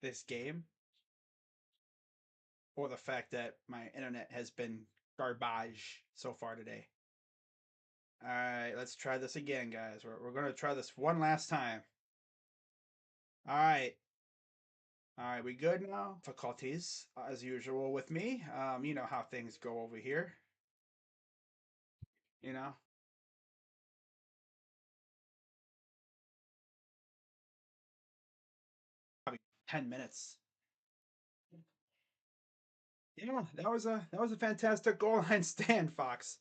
this game or the fact that my internet has been garbage so far today. All right, let's try this again, guys. We're going to try this one last time. All right. All right, we good now? Difficulties, as usual with me. You know how things go over here. You know, probably 10 minutes. Yeah, that was a fantastic goal line stand, Fox.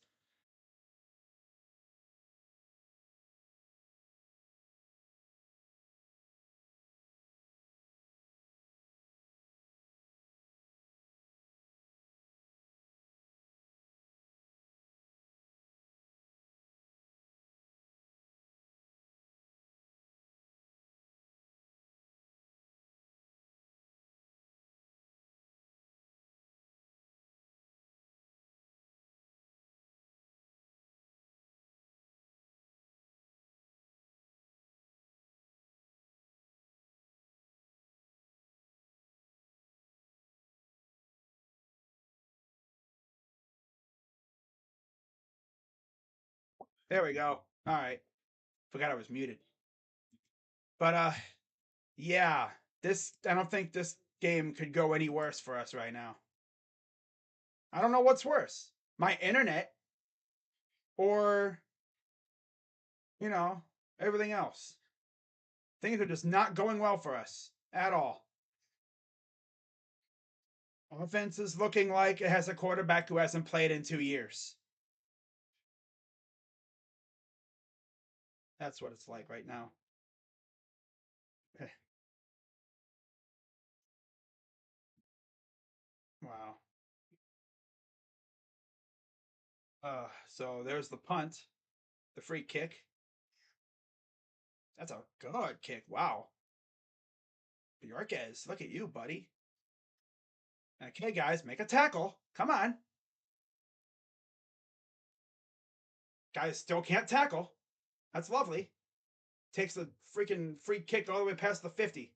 There we go. All right, forgot I was muted. But yeah, this I don't think this game could go any worse for us right now. I don't know what's worse, my internet or you know everything else. Things are just not going well for us at all. Offense is looking like it has a quarterback who hasn't played in 2 years. That's what it's like right now. Wow. So there's the punt, the free kick. That's a good kick. Wow. Bjorquez, look at you, buddy. Okay, guys, make a tackle. Come on. Guys still can't tackle. That's lovely. Takes the freaking free kick all the way past the 50. I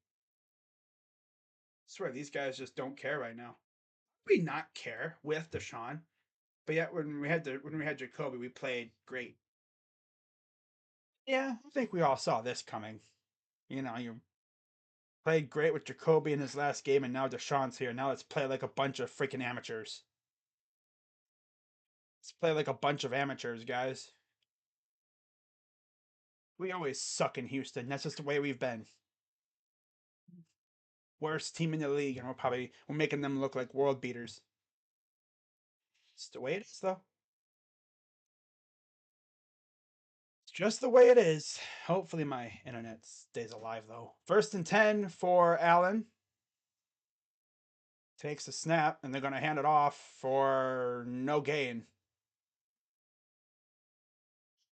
swear these guys just don't care right now. We not care with Deshaun, but yet when we had Jacoby, we played great. Yeah, I think we all saw this coming. You played great with Jacoby in his last game, and now Deshaun's here. Now let's play like a bunch of freaking amateurs. Let's play like a bunch of amateurs, guys. We always suck in Houston. That's just the way we've been. Worst team in the league, and we're making them look like world beaters. It's the way it is, though. It's just the way it is. Hopefully, my internet stays alive, though. 1st and 10 for Allen. Takes a snap, and they're going to hand it off for no gain.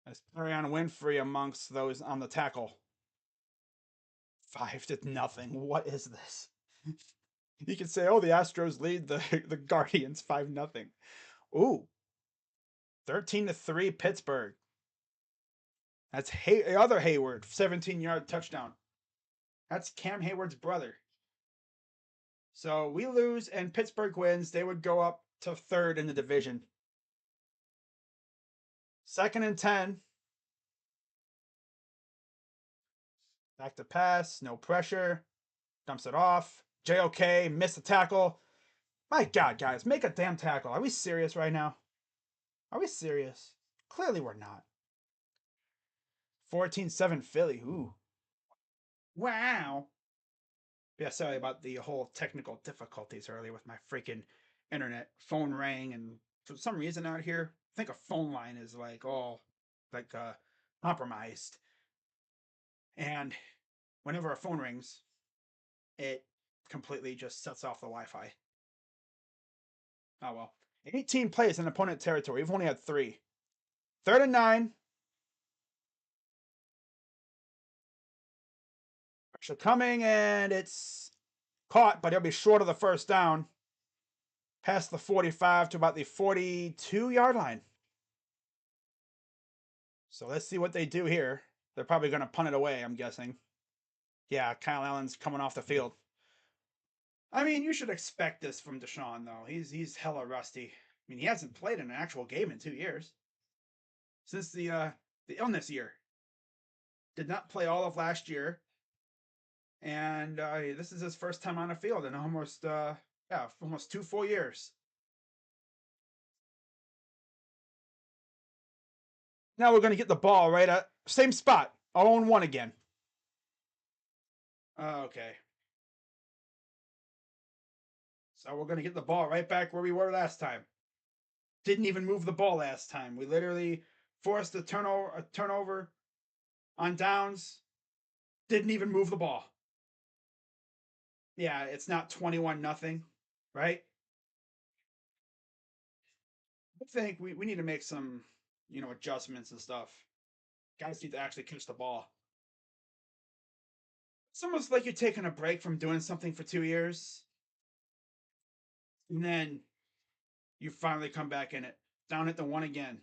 As Perion Winfrey amongst those on the tackle. 5-0. What is this? You could say, oh, the Astros lead the Guardians 5-0. Ooh, 13-3 Pittsburgh. That's other Hayward, 17-yard touchdown. That's Cam Hayward's brother. So we lose and Pittsburgh wins. They would go up to third in the division. 2nd and 10. Back to pass, no pressure. Dumps it off. JOK, missed the tackle. My God, guys, make a damn tackle. Are we serious right now? Are we serious? Clearly we're not. 14-7 Philly. Ooh. Wow. Yeah, sorry about the whole technical difficulties earlier with my freaking internet. Phone rang, and for some reason out here, I think a phone line is like all like compromised. And whenever a phone rings, it completely just sets off the Wi-Fi. Oh well. 18 plays in opponent territory. We've only had 3. 3rd and 9. Pressure coming, and it's caught, but he'll be short of the first down. Past the 45 to about the 42-yard line. So let's see what they do here. They're probably going to punt it away, I'm guessing. Yeah, Kyle Allen's coming off the field. I mean, you should expect this from Deshaun, though. He's hella rusty. I mean, he hasn't played in an actual game in 2 years since the illness year. Did not play all of last year, and this is his first time on the field in almost almost 2 full years. Now we're gonna get the ball right at same spot, 0-1 again. Okay, so we're gonna get the ball right back where we were last time. Didn't even move the ball last time. We literally forced a turnover on downs. Didn't even move the ball. Yeah, it's not 21-0, right? I think we need to make some, adjustments and stuff. Guys need to actually catch the ball. It's almost like you're taking a break from doing something for 2 years, and then you finally come back in it. Down at the one again.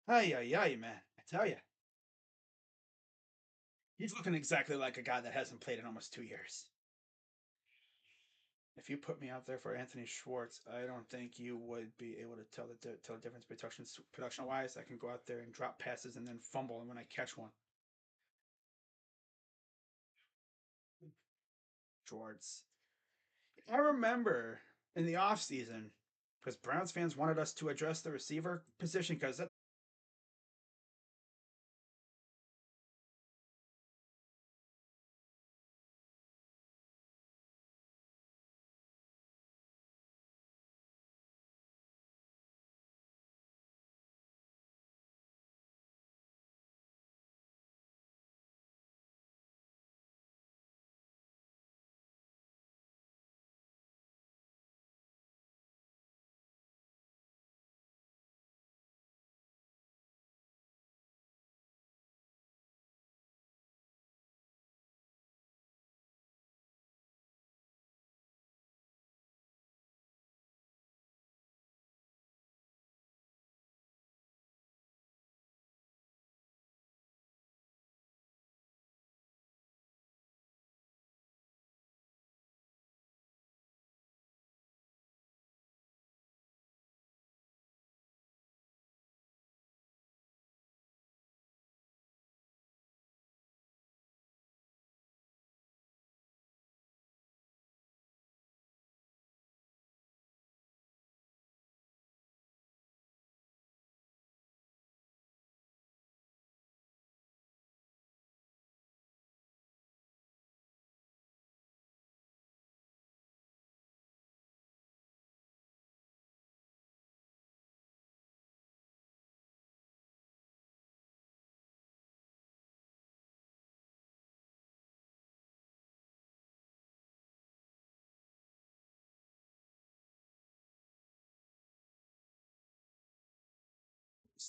Ay, ay, ay, man. I tell you. He's looking exactly like a guy that hasn't played in almost 2 years. If you put me out there for Anthony Schwartz, I don't think you would be able to tell the difference production wise. I can go out there and drop passes and then fumble when I catch one. Schwartz. I remember in the offseason, because Browns fans wanted us to address the receiver position because that.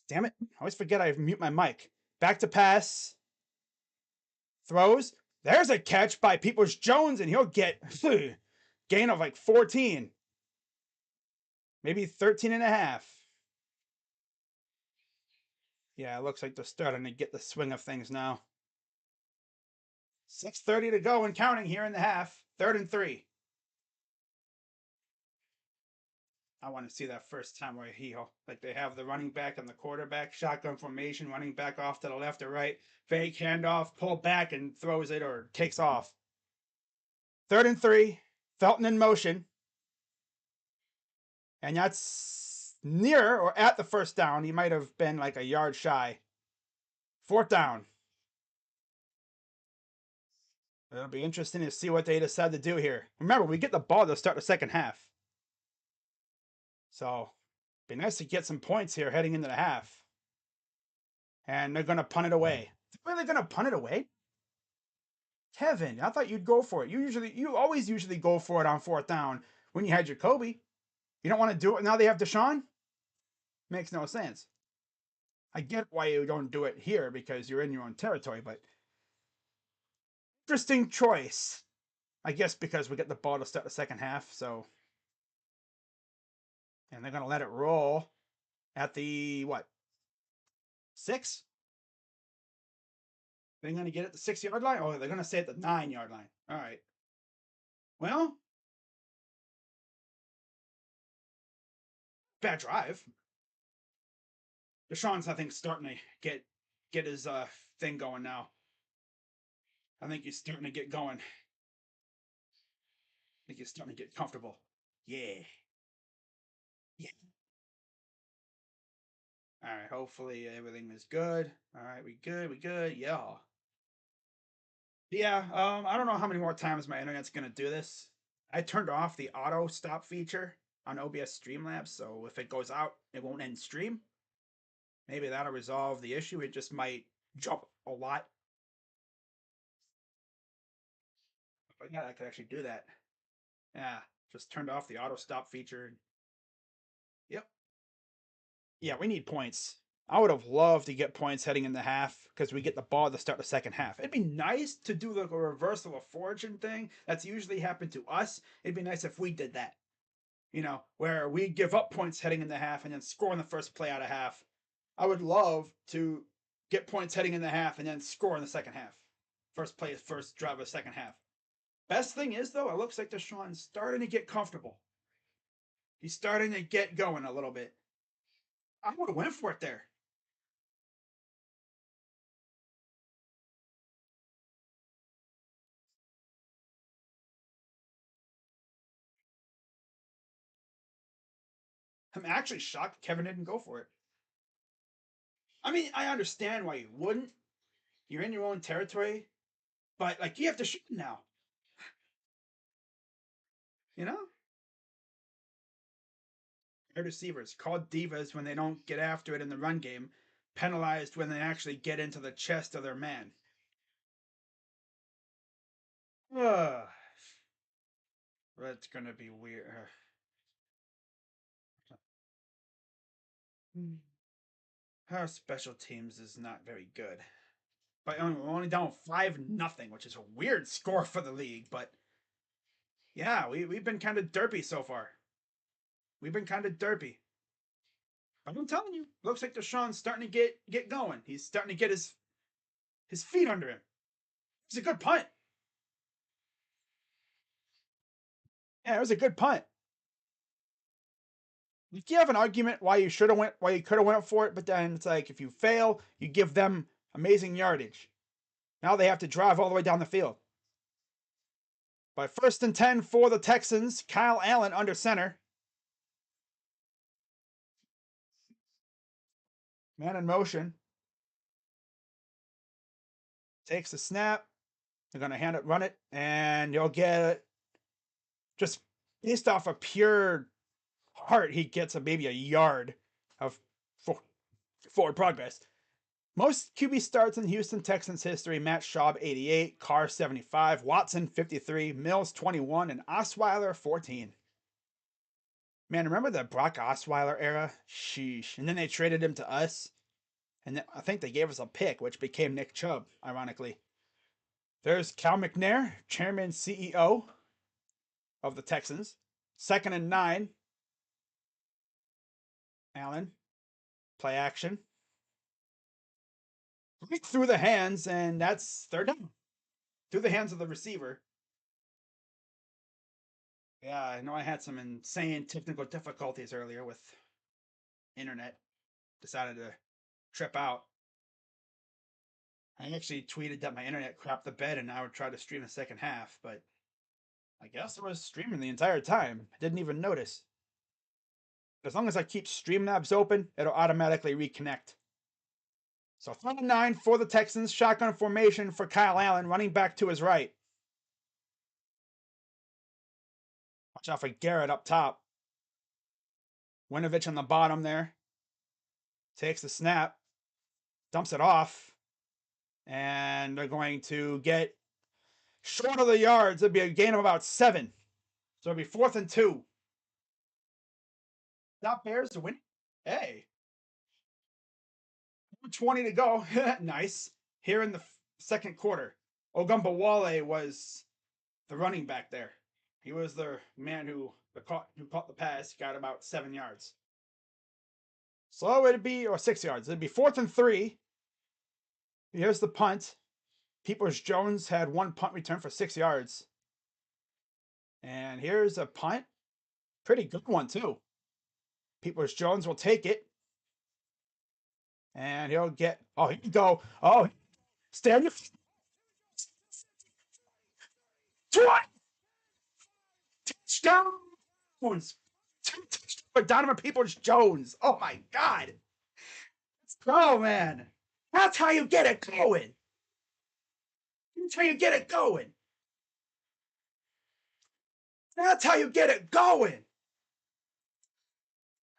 Damn it. I always forget I mute my mic. Back to pass. Throws. There's a catch by Peoples Jones, and he'll get gain of like 14. Maybe 13 and a half. Yeah, it looks like they're starting to get the swing of things now. 6:30 to go and counting here in the half. 3rd and 3. I want to see that first time where they have the running back and the quarterback, shotgun formation, running back off to the left or right, fake handoff, pull back and throws it or takes off. 3rd and 3, Felton in motion. And that's near or at the first down. He might have been like a yard shy. 4th down. It'll be interesting to see what they decide to do here. Remember, we get the ball to start the second half. So, be nice to get some points here heading into the half. And they're going to punt it away. They're really going to punt it away? Kevin, I thought you'd go for it. You always usually go for it on 4th down when you had Jacoby. You don't want to do it now they have Deshaun? Makes no sense. I get why you don't do it here because you're in your own territory, but interesting choice. I guess because we get the ball to start the second half, so. And they're going to let it roll at the, what? 6? They're going to get it the 6-yard line? Oh, they're going to say at the 9-yard line. All right. Well, bad drive. Deshaun's, I think, starting to get his thing going now. I think he's starting to get going. I think he's starting to get comfortable. Yeah. Yeah. All right. Hopefully everything is good. All right. We good. We good. Yeah. Yeah. I don't know how many more times my internet's gonna do this. I turned off the auto stop feature on OBS Streamlabs, so if it goes out, it won't end stream. Maybe that'll resolve the issue. It just might jump a lot. But yeah, I could actually do that. Yeah. Just turned off the auto stop feature. Yep. Yeah, we need points. I would have loved to get points heading in the half because we get the ball to start the second half. It'd be nice to do like a reversal of fortune thing. That's usually happened to us. It'd be nice if we did that. Where we give up points heading in the half and then score in the first play out of half. I would love to get points heading in the half and then score in the second half. First play, first drive of the second half. Best thing is, though, it looks like Deshaun's starting to get comfortable. He's starting to get going a little bit. I would have went for it there. I'm actually shocked Kevin didn't go for it. I mean, I understand why you wouldn't. You're in your own territory, but like you have to shoot now. You know, wide receivers called divas when they don't get after it in the run game, penalized when they actually get into the chest of their man. Ugh. That's gonna be weird. Our special teams is not very good. But we're only down 5-0, which is a weird score for the league. But yeah, we've been kind of derpy so far. We've been kind of derpy. But I'm telling you, looks like Deshaun's starting to get going. He's starting to get his feet under him. It's a good punt. Yeah, it was a good punt. If you have an argument why you should have went, why you could have went for it, but then it's like if you fail, you give them amazing yardage. Now they have to drive all the way down the field. By 1st and 10 for the Texans, Kyle Allen under center. Man in motion. Takes the snap. They're going to hand it, run it, and you'll get it. Just based off of pure heart, he gets maybe a yard of forward progress. Most QB starts in Houston Texans history: Matt Schaub 88, Carr 75, Watson 53, Mills 21, and Osweiler 14. Man, remember the Brock Osweiler era? Sheesh. And then they traded him to us. And I think they gave us a pick, which became Nick Chubb, ironically. There's Cal McNair, chairman CEO of the Texans. 2nd and 9. Allen, play action. Right through the hands, and that's third down. Through the hands of the receiver. Yeah, I know I had some insane technical difficulties earlier with internet. Decided to trip out. I actually tweeted that my internet crapped the bed and I would try to stream the second half, but I guess it was streaming the entire time. I didn't even notice. As long as I keep Streamlabs open, it'll automatically reconnect. So 3rd and 9 for the Texans. Shotgun formation for Kyle Allen, running back to his right. Watch out for Garrett up top. Winovich on the bottom there. Takes the snap. Dumps it off. And they're going to get short of the yards. It'll be a gain of about 7. So it'll be 4th and 2. Not Bears to win. Hey. 20 to go. Nice. Here in the second quarter. Ogumbawale was the running back there. He was the man who caught the pass, got about 7 yards. So it'd be, or 6 yards. It'd be 4th and 3. Here's the punt. Peoples Jones had 1 punt return for 6 yards. And here's a punt. Pretty good one, too. Peoples Jones will take it. And he'll get. Oh, he can go. Oh, stay on your feet. Touchdowns. For Donovan Peoples Jones. Oh my God. Let's go, man. That's how you get it going. That's how you get it going. That's how you get it going.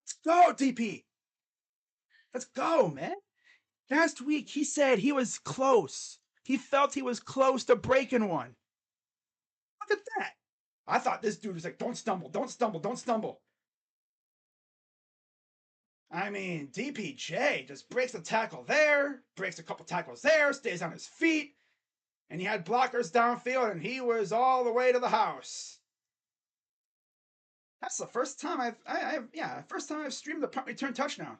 Let's go, DP. Let's go, man. Last week he said he was close. He felt he was close to breaking one. Look at that. I thought this dude was like, don't stumble, don't stumble, don't stumble. I mean, DPJ just breaks a tackle there, breaks a couple tackles there, stays on his feet, and he had blockers downfield, and he was all the way to the house. That's the first time first time I've streamed the punt return touchdown.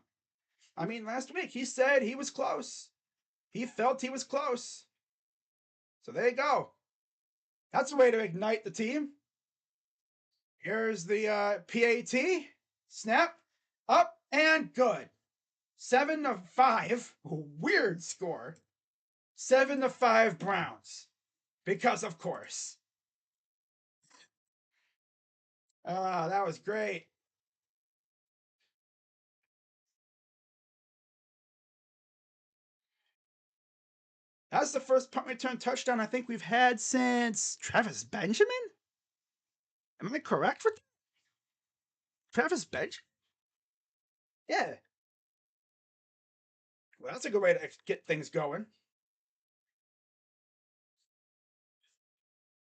I mean, last week he said he was close. He felt he was close. So there you go. That's a way to ignite the team. Here's the PAT. Snap. Up and good. 7-5. Weird score. 7-5 Browns. Because of course. That was great. That's the first punt return touchdown I think we've had since Travis Benjamin? Am I correct with Travis Benjamin? Yeah. Well, that's a good way to get things going.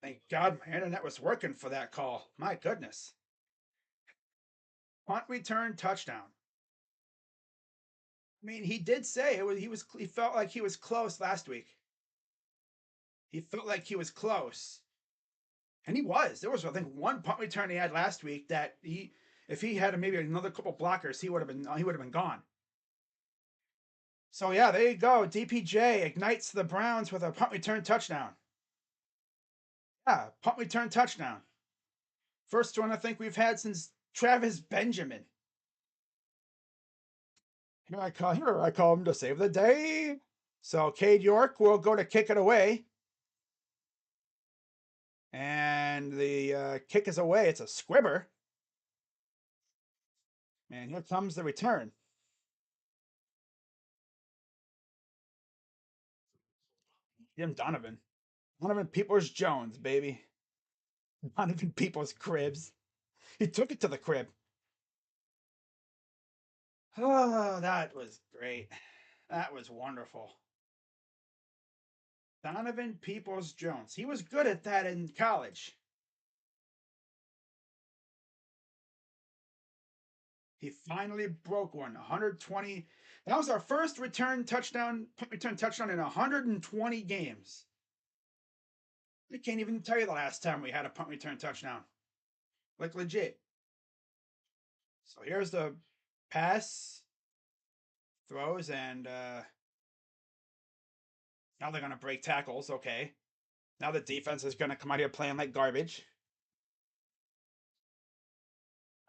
Thank God my internet was working for that call. My goodness. Punt return touchdown. I mean, he did say he felt like he was close last week. He felt like he was close. And he was. There was, I think, one punt return he had last week that if he had maybe another couple blockers, he would have been gone. So yeah, there you go. DPJ ignites the Browns with a punt return touchdown. Yeah, punt return touchdown. First one I think we've had since Travis Benjamin. Here I come to save the day. So Cade York will go to kick it away. And the kick is away. It's a squibber. And here comes the return. Jim Donovan. Donovan Peoples Jones, baby. Donovan Peoples Cribs. He took it to the crib. Oh, that was great. That was wonderful. Donovan Peoples Jones. He was good at that in college. He finally broke one. 120. That was our first return touchdown in 120 games. I can't even tell you the last time we had a punt return touchdown. Like legit. So here's the pass, throws, and now they're going to break tackles. Okay. Now the defense is going to come out here playing like garbage.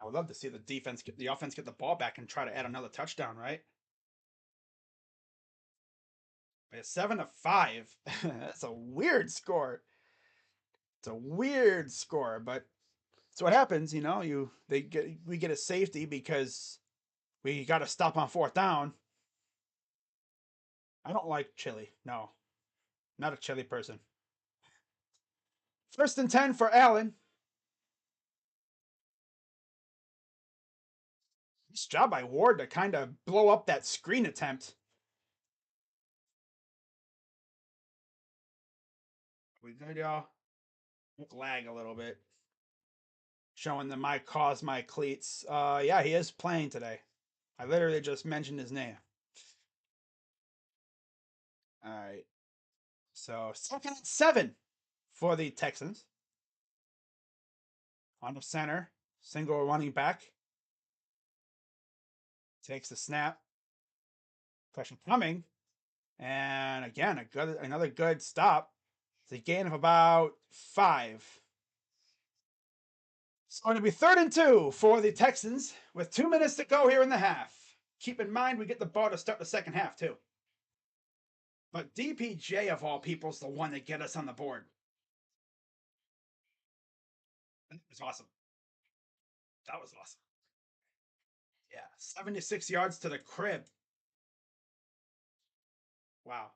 I would love to see the offense get the ball back and try to add another touchdown, right? But 7-5. That's a weird score. It's a weird score, but that's what happens, you know. We get a safety because we got to stop on fourth down. I don't like chili. No, not a chili person. 1st and 10 for Allen. Nice job by Ward to kind of blow up that screen attempt. We good, y'all? Lag a little bit. Showing that my cleats. Yeah, he is playing today. I literally just mentioned his name. All right. So 2nd and 7 for the Texans. On the center, single running back. Takes the snap. Question coming. And again, another good stop. It's a gain of about 5. It's going to be 3rd and 2 for the Texans with 2 minutes to go here in the half. Keep in mind we get the ball to start the second half too. But DPJ of all people is the one that get us on the board. That was awesome. That was awesome. Yeah, 76 yards to the crib. Wow.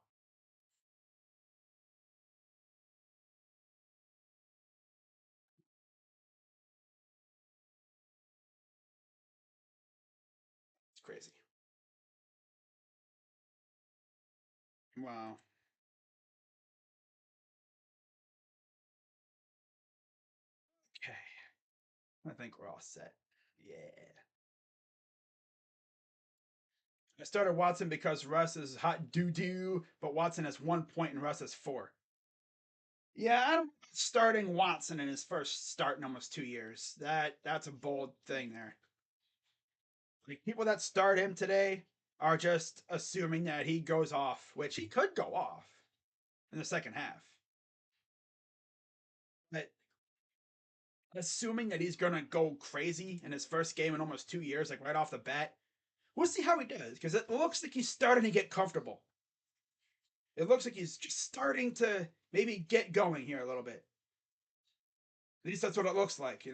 It's crazy. Wow. Okay. I think we're all set. Yeah. I started Watson because Russ is hot doo doo, but Watson has 1 point and Russ has 4. Yeah, I don't starting Watson in his first start in almost 2 years. That's a bold thing there. Like people that start him today are just assuming that he goes off, which he could go off in the second half. But assuming that he's gonna go crazy in his first game in almost 2 years, like right off the bat, we'll see how he does because it looks like he's starting to get comfortable. It looks like he's just starting to maybe get going here a little bit. At least that's what it looks like.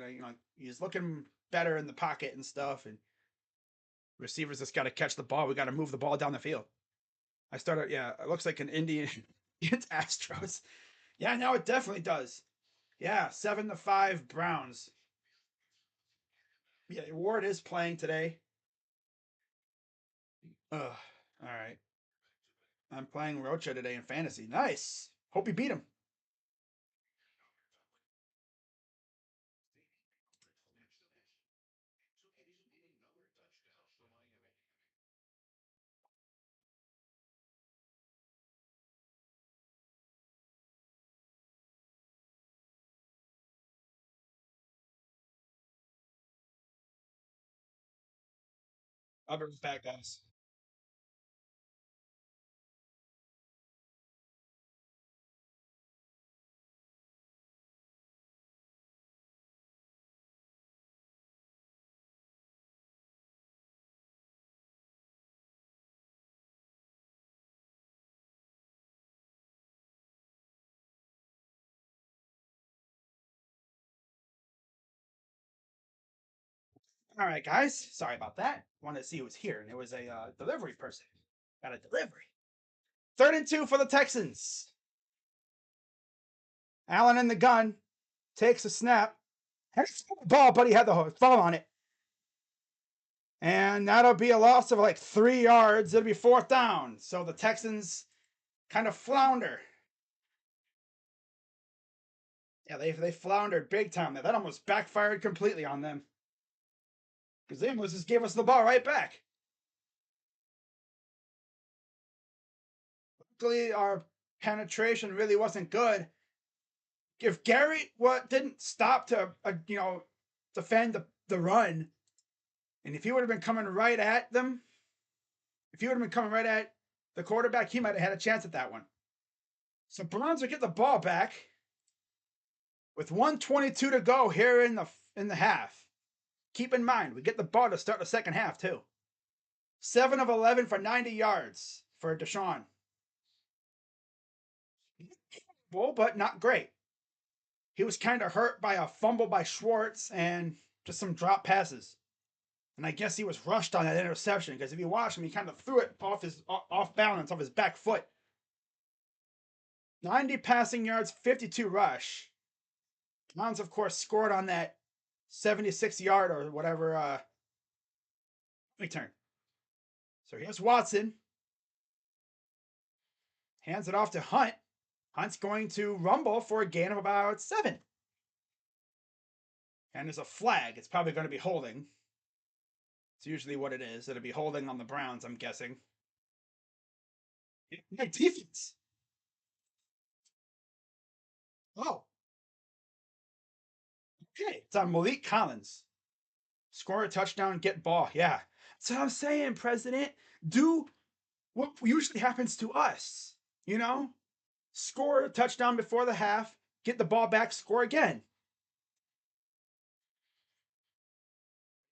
He's looking better in the pocket and stuff, and receivers just got to catch the ball. We got to move the ball down the field. I started, yeah, it looks like an Indian against Astros. Yeah, now it definitely does. Yeah, 7-5 Browns. Yeah, Ward is playing today. Ugh, all right. I'm playing Rocha today in fantasy. Nice. Hope you beat him. I'll be right back, guys. All right, guys. Sorry about that. Wanted to see who was here, and it was a delivery person. Got a delivery. 3rd and 2 for the Texans. Allen in the gun takes a snap. Had a ball, but he had the ball on it. And that'll be a loss of like 3 yards. It'll be 4th down. So the Texans kind of flounder. Yeah, they floundered big time. That almost backfired completely on them. Because they almost just gave us the ball right back. Luckily, our penetration really wasn't good. If Garrett didn't stop to defend the run, and if he would have been coming right at them, if he would have been coming right at the quarterback, he might have had a chance at that one. So Browns will get the ball back with 1:22 to go here in the half. Keep in mind, we get the ball to start the second half too. 7 of 11 for 90 yards for Deshaun. Well, but not great. He was kind of hurt by a fumble by Schwartz and just some drop passes. And I guess he was rushed on that interception because if you watch him, he kind of threw it off balance off his back foot. 90 passing yards, 52 rush. Browns, of course, scored on that 76-yard or whatever return. So here's Watson. Hands it off to Hunt. Hunt's going to rumble for a gain of about 7. And there's a flag. It's probably going to be holding. It's usually what it is. It'll be holding on the Browns, I'm guessing. Yeah, defense. Oh. Okay. It's on Malik Collins. Score a touchdown, get ball. Yeah. That's what I'm saying, President. Do what usually happens to us. Score a touchdown before the half, get the ball back, score again.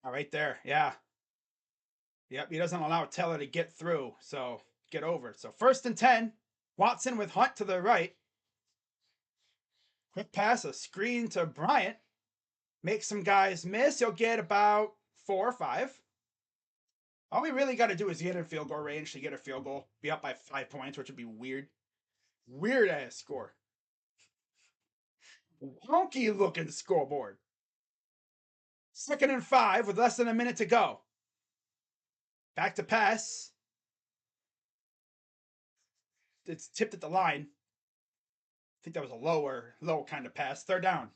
Right there. Yeah. Yep. He doesn't allow Teller to get through. So get over it. So 1st and 10. Watson with Hunt to the right. Quick pass, a screen to Bryant. Make some guys miss. He'll get about 4 or 5. All we really got to do is get in field goal range to get a field goal. Be up by 5 points, which would be weird. Weird ass score. Wonky looking scoreboard. 2nd and 5 with less than a minute to go. Back to pass. It's tipped at the line. I think that was a low kind of pass. 3rd down.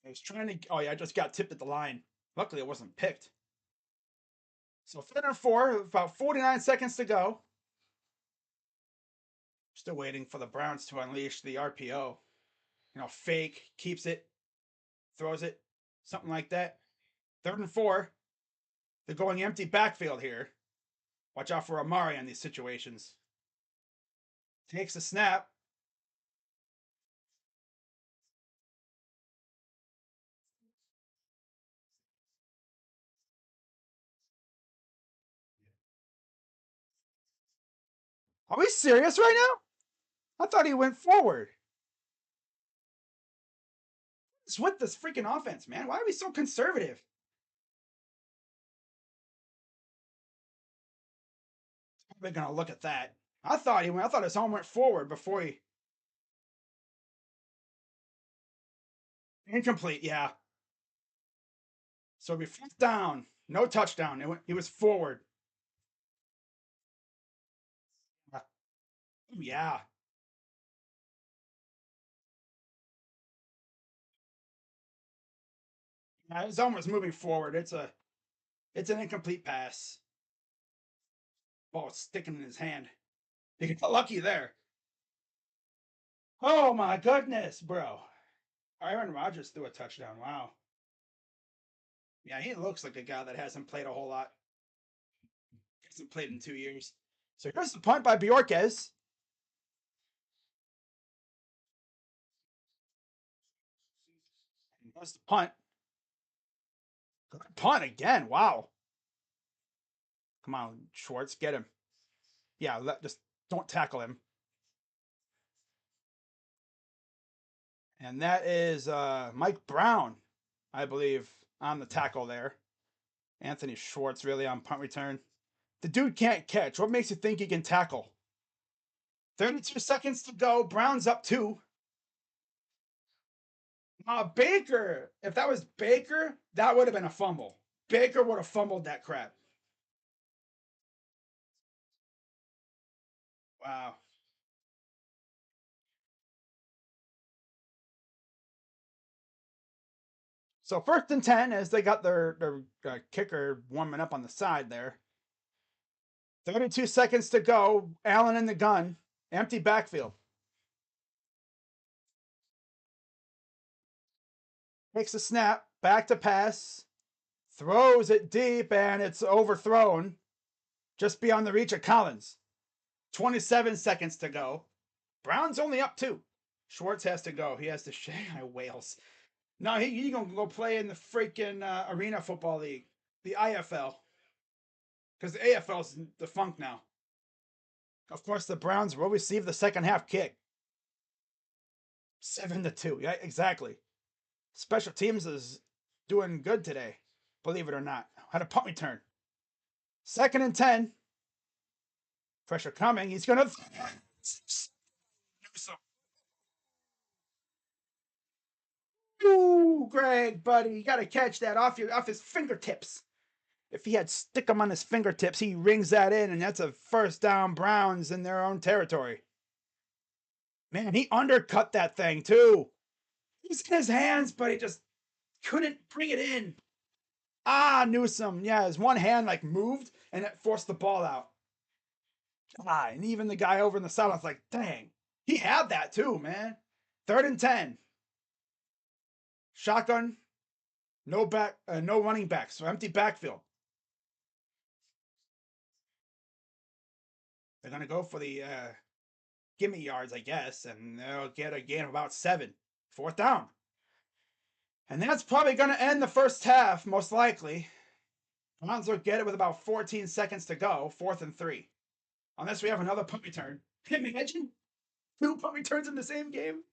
I was trying to. Oh, yeah, I just got tipped at the line. Luckily, it wasn't picked. So 3rd and 4, about 49 seconds to go. Still waiting for the Browns to unleash the RPO. Fake, keeps it, throws it, something like that. 3rd and 4. They're going empty backfield here. Watch out for Amari on these situations. Takes a snap. Are we serious right now? I thought he went forward. What's with this freaking offense, man? Why are we so conservative? Probably gonna look at that. I thought his arm went forward before he. Incomplete, yeah. So we 4th down. No touchdown. He was forward. Yeah. His arm was moving forward. It's an incomplete pass. Ball sticking in his hand. He got lucky there. Oh my goodness, bro. Aaron Rodgers threw a touchdown. Wow. Yeah, he looks like a guy that hasn't played a whole lot. Hasn't played in 2 years. So here's the punt by Bjorkes. Here's the punt. Good punt again. Wow. Come on, Schwartz, get him. Yeah, just don't tackle him. And that is Mike Brown, I believe, on the tackle there. Anthony Schwartz really on punt return. The dude can't catch. What makes you think he can tackle? 32 seconds to go. Brown's up 2. Baker. If that was Baker, that would have been a fumble. Baker would have fumbled that crap. Wow. So 1st and 10 as they got their kicker warming up on the side there. 32 seconds to go. Allen in the gun. Empty backfield. Takes a snap. Back to pass. Throws it deep and it's overthrown. Just beyond the reach of Collins. 27 seconds to go. Brown's only up 2. Schwartz has to go. He has to Shanghai Wales. No, he gonna go play in the freaking Arena Football League, the IFL, because the AFL's defunct now. Of course, the Browns will receive the second half kick. 7-2. Yeah, exactly. Special teams is doing good today, believe it or not. Had a punt return. 2nd and 10. Pressure coming. He's gonna. Ooh, Greg, buddy, you gotta catch that off his fingertips. If he had stick him on his fingertips, he rings that in, and that's a 1st down. Browns in their own territory. Man, he undercut that thing too. He's in his hands, but he just couldn't bring it in. Newsome. Yeah, his one hand moved and it forced the ball out. And even the guy over in the sideline was like, dang, he had that too, man. 3rd and 10. Shotgun. No running back, so empty backfield. They're gonna go for the gimme yards, I guess, and they'll get a gain of about 7. Fourth down. And that's probably going to end the first half, most likely. Browns will get it with about 14 seconds to go, 4th and 3. Unless we have another punt return. Imagine 2 punt returns in the same game.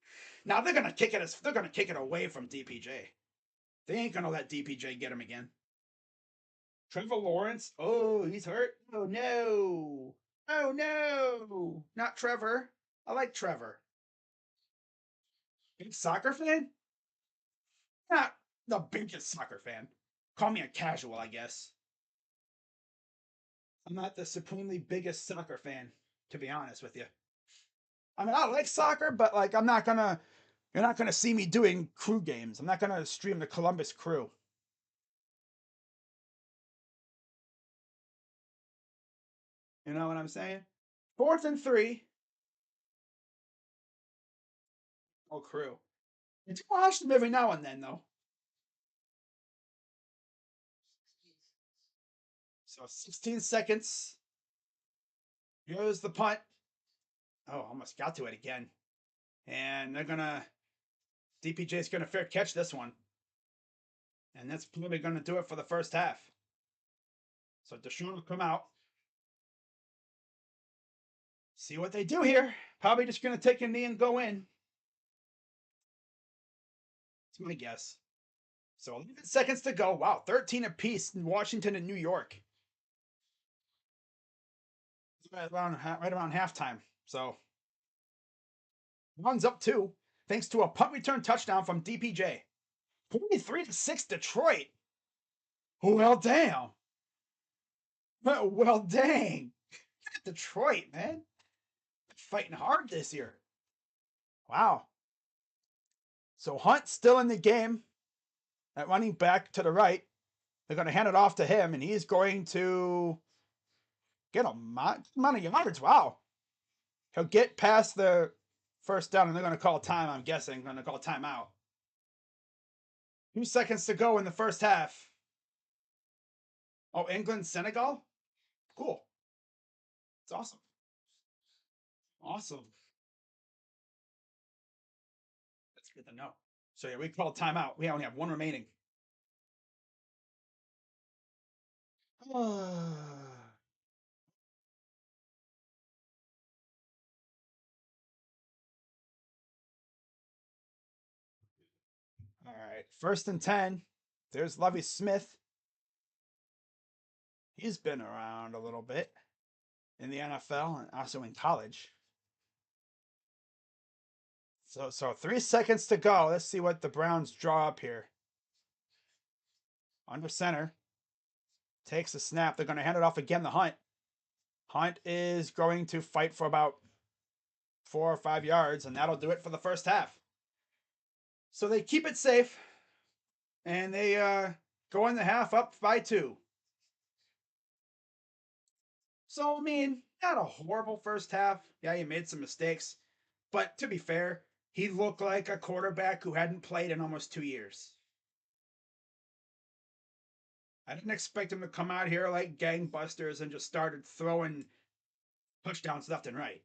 Now they're gonna kick it. They're gonna kick it away from DPJ. They ain't gonna let DPJ get him again. Trevor Lawrence. Oh, he's hurt. Oh no. Oh no. Not Trevor. I like Trevor. Big soccer fan? Not the biggest soccer fan. Call me a casual, I guess. I'm not the supremely biggest soccer fan, to be honest with you. I mean, I like soccer, but like, I'm not gonna. You're not gonna see me doing crew games. I'm not gonna stream the Columbus Crew. You know what I'm saying? 4th and 3. Oh, crew. I do watch them every now and then, though. So 16 seconds. Here's the punt. Oh, almost got to it again. And they're gonna. DPJ's gonna fair catch this one. And that's probably gonna do it for the first half. So Deshaun will come out. See what they do here. Probably just gonna take a knee and go in. That's my guess. So 11 seconds to go. Wow, 13 apiece in Washington and New York. Right around halftime. So runs up 2, thanks to a punt return touchdown from DPJ. 43-6 Detroit. Well, damn. Well, dang. Detroit, man. Fighting hard this year. Wow. So Hunt still in the game at running back to the right. They're going to hand it off to him, and he's going to get a amount of yards. Wow. He'll get past the first down, and they're going to call time, I'm guessing. Going to call timeout. 2 seconds to go in the first half. Oh, England, Senegal? Cool. It's awesome. Awesome. That's good to know. So yeah, we called timeout. We only have 1 remaining. All right, 1st and 10. There's Lovie Smith. He's been around a little bit in the NFL and also in college. So 3 seconds to go. Let's see what the Browns draw up here. Under center. Takes a snap. They're going to hand it off again to Hunt. Hunt is going to fight for about 4 or 5 yards, and that'll do it for the first half. So they keep it safe, and they go in the half up by 2. So, I mean, not a horrible first half. Yeah, he made some mistakes. But to be fair, he looked like a quarterback who hadn't played in almost 2 years. I didn't expect him to come out here like gangbusters and just started throwing touchdowns left and right.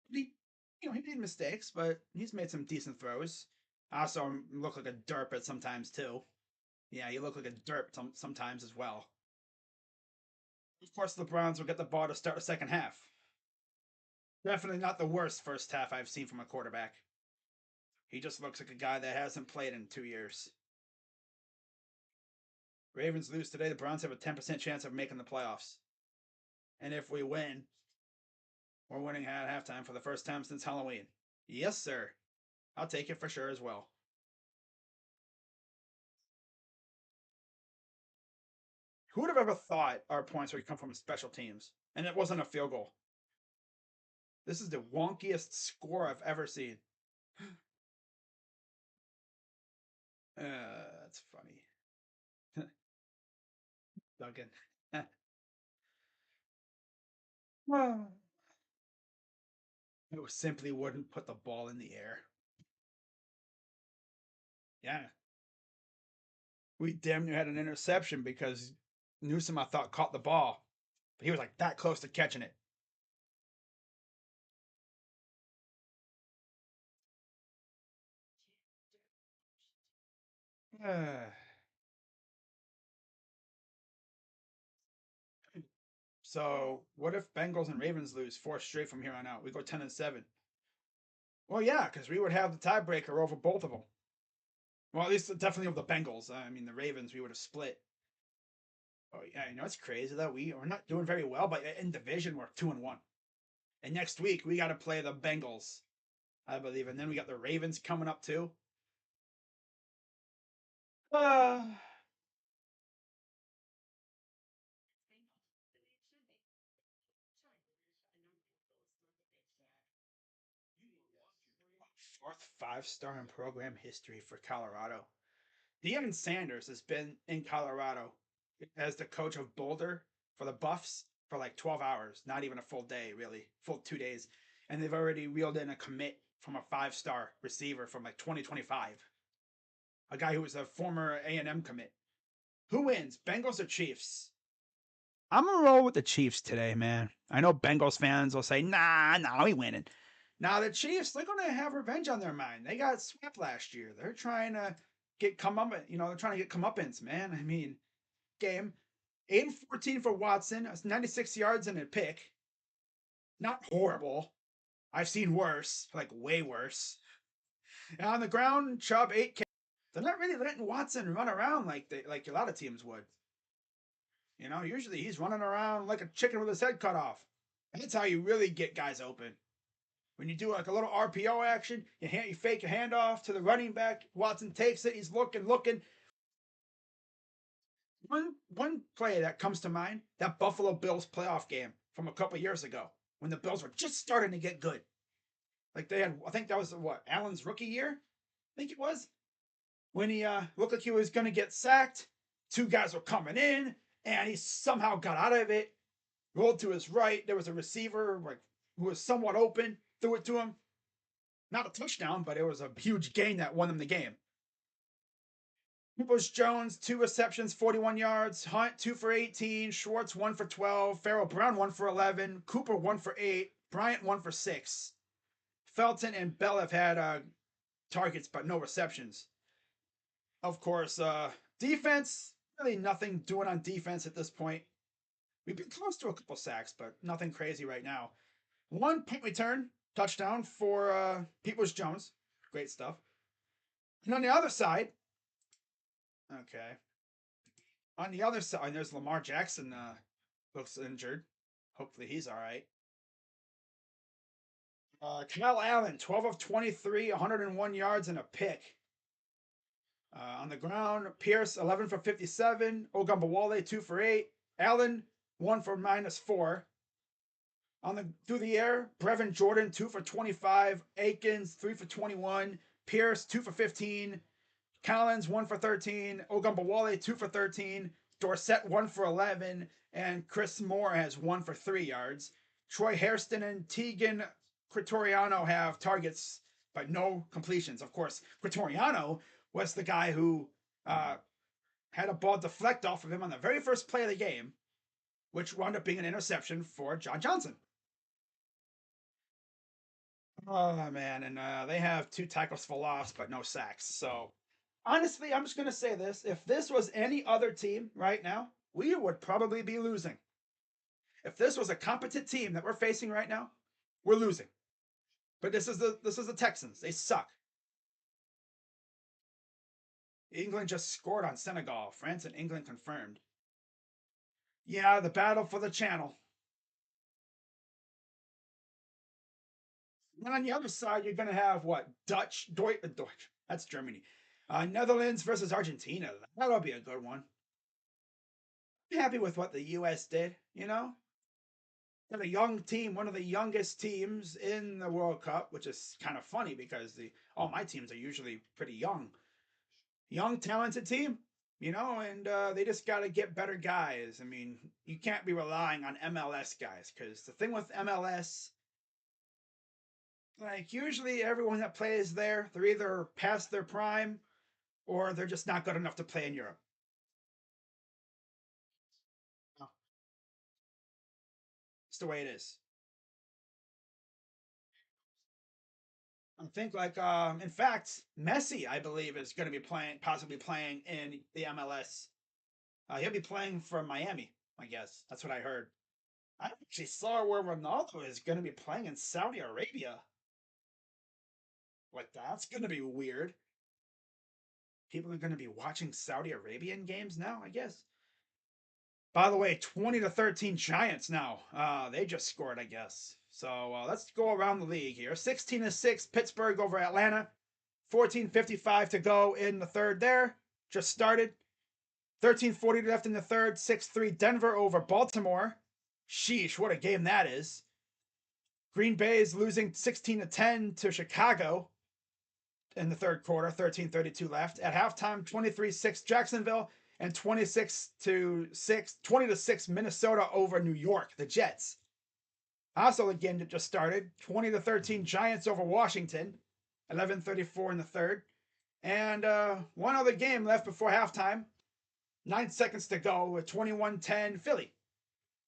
He, he made mistakes, but he's made some decent throws. Also, looked like a derp at sometimes too. Yeah, he looked like a derp sometimes as well. Of course, the Browns will get the ball to start the second half. Definitely not the worst first half I've seen from a quarterback. He just looks like a guy that hasn't played in 2 years. Ravens lose today. The Browns have a 10% chance of making the playoffs. And if we win, we're winning at halftime for the first time since Halloween. Yes, sir. I'll take it for sure as well. Who would have ever thought our points would come from special teams? And it wasn't a field goal. This is the wonkiest score I've ever seen. That's funny. Duggan. It simply wouldn't put the ball in the air. Yeah. We damn near had an interception because Newsom, I thought, caught the ball. But he was like that close to catching it. So what if Bengals and Ravens lose four straight from here on out? We go 10-7. Well, yeah, because we would have the tiebreaker over both of them. Well, at least definitely over the Bengals. I mean, the Ravens we would have split. Oh yeah, it's crazy that we're not doing very well, but in division we're 2-1. And next week we got to play the Bengals, I believe, and then we got the Ravens coming up too. Uh, Fourth five-star in program history for Colorado. Deion Sanders has been in Colorado as the coach of Boulder for the Buffs for like 12 hours, not even a full day, really, full 2 days. And they've already reeled in a commit from a five-star receiver from like 2025, a guy who was a former A&M commit. Who wins, Bengals or Chiefs? I'm gonna roll with the Chiefs today, man. I know Bengals fans will say, nah, we winning. Now the Chiefs, they're gonna have revenge on their mind. They got swept last year. They're trying to get come up, they're trying to get comeuppance, man. I mean, game 8-14 for Watson. That's 96 yards and a pick. Not horrible. I've seen worse, like way worse. And on the ground, Chubb 8 carries. They're not really letting Watson run around like a lot of teams would. Usually he's running around like a chicken with his head cut off. And that's how you really get guys open. When you do like a little RPO action, you fake a handoff to the running back. Watson takes it. He's looking. One play that comes to mind, that Buffalo Bills playoff game from a couple years ago when the Bills were just starting to get good. Like they had, I think that was what Allen's rookie year. I think it was when he looked like he was going to get sacked. Two guys were coming in, and he somehow got out of it. Rolled to his right. There was a receiver like who was somewhat open. Threw it to him. Not a touchdown, but it was a huge gain that won them the game. Peoples Jones, 2 receptions, 41 yards. Hunt, 2 for 18. Schwartz, 1 for 12. Farrell Brown, 1 for 11. Cooper, 1 for 8. Bryant, 1 for 6. Felton and Bell have had targets, but no receptions. Of course, defense, really nothing doing on defense at this point. We've been close to a couple sacks, but nothing crazy right now. One punt return, touchdown for Peoples Jones. Great stuff. And on the other side, okay. On the other side, there's Lamar Jackson. Looks injured. Hopefully he's all right. Kyle Allen, 12 of 23, 101 yards and a pick. On the ground, Pierce, 11 for 57. Ogunbowale, 2 for 8. Allen, 1 for -4. Through the air, Brevin Jordan, 2 for 25. Akins, 3 for 21. Pierce, 2 for 15. Collins, 1 for 13. Ogunbowale, 2 for 13. Dorsett, 1 for 11. And Chris Moore has 1 for 3 yards. Troy Hairston and Tegan Critoriano have targets, but no completions. Of course, Critoriano was the guy who had a ball deflect off of him on the very first play of the game, which wound up being an interception for John Johnson. Oh man, and they have 2 tackles for loss, but no sacks. So honestly, I'm just gonna say this: if this was any other team right now, we would probably be losing. If this was a competent team that we're facing right now, we're losing. But this is the Texans. They suck. England just scored on Senegal. France and England confirmed. Yeah, the battle for the channel. And on the other side, you're going to have what? Deutsch. That's Germany. Netherlands versus Argentina. That'll be a good one. I'm happy with what the U.S. did, They're a young team, one of the youngest teams in the World Cup, which is kind of funny because all my teams are usually pretty young. Young, talented team, and they just got to get better guys. I mean, you can't be relying on MLS guys because the thing with MLS, like usually everyone that plays there, they're either past their prime or they're just not good enough to play in Europe. It's the way it is. think in fact, Messi, I believe, is going to be playing, possibly playing in the MLS. He'll be playing for Miami, I guess. That's what I heard. I actually saw where Ronaldo is going to be playing in Saudi Arabia. Like, that's going to be weird. People are going to be watching Saudi Arabian games now, I guess. By the way, 20-13 Giants now. They just scored, I guess. So let's go around the league here. 16-6 Pittsburgh over Atlanta. 14:55 to go in the third there. Just started. 13:40 left in the third. 6-3 Denver over Baltimore. Sheesh, what a game that is. Green Bay is losing 16-10 to Chicago in the third quarter. 13:32 left. At halftime, 23-6 Jacksonville and 20-6 Minnesota over New York, the Jets. Also, the game that just started, 20-13 Giants over Washington. 11:34 in the third. And one other game left before halftime. 9 seconds to go with 21-10 Philly.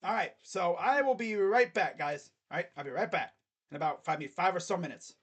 All right, so I will be right back, guys. All right, I'll be right back in about five or so minutes.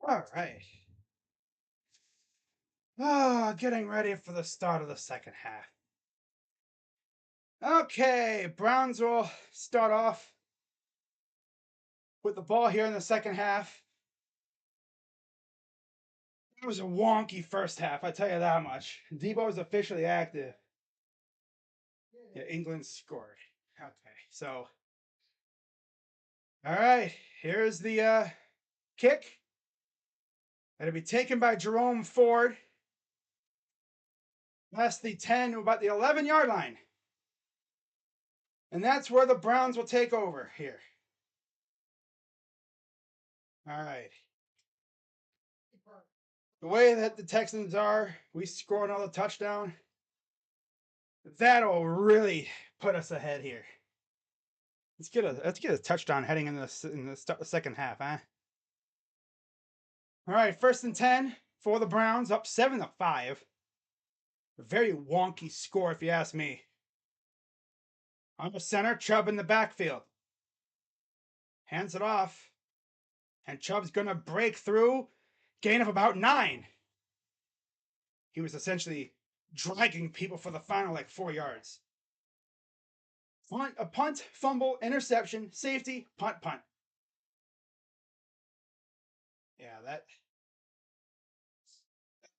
All right. Ah, getting ready for the start of the second half. Okay, Browns will start off with the ball here in the second half. It was a wonky first half, I tell you that much. Debo is officially active. Yeah, England scored. Okay, so all right, here's the kick. It'll be taken by Jerome Ford. Past the 10, about the 11-yard line. And that's where the Browns will take over here. All right. The way that the Texans are, we score another touchdown. That'll really put us ahead here. Let's get a touchdown heading in the second half, huh? All right, 1st and 10 for the Browns, up 7-5. A very wonky score, if you ask me. On the center, Chubb in the backfield. Hands it off. And Chubb's going to break through. Gain of about 9. He was essentially dragging people for the final 4 yards. A punt, fumble, interception, safety, punt. Yeah, that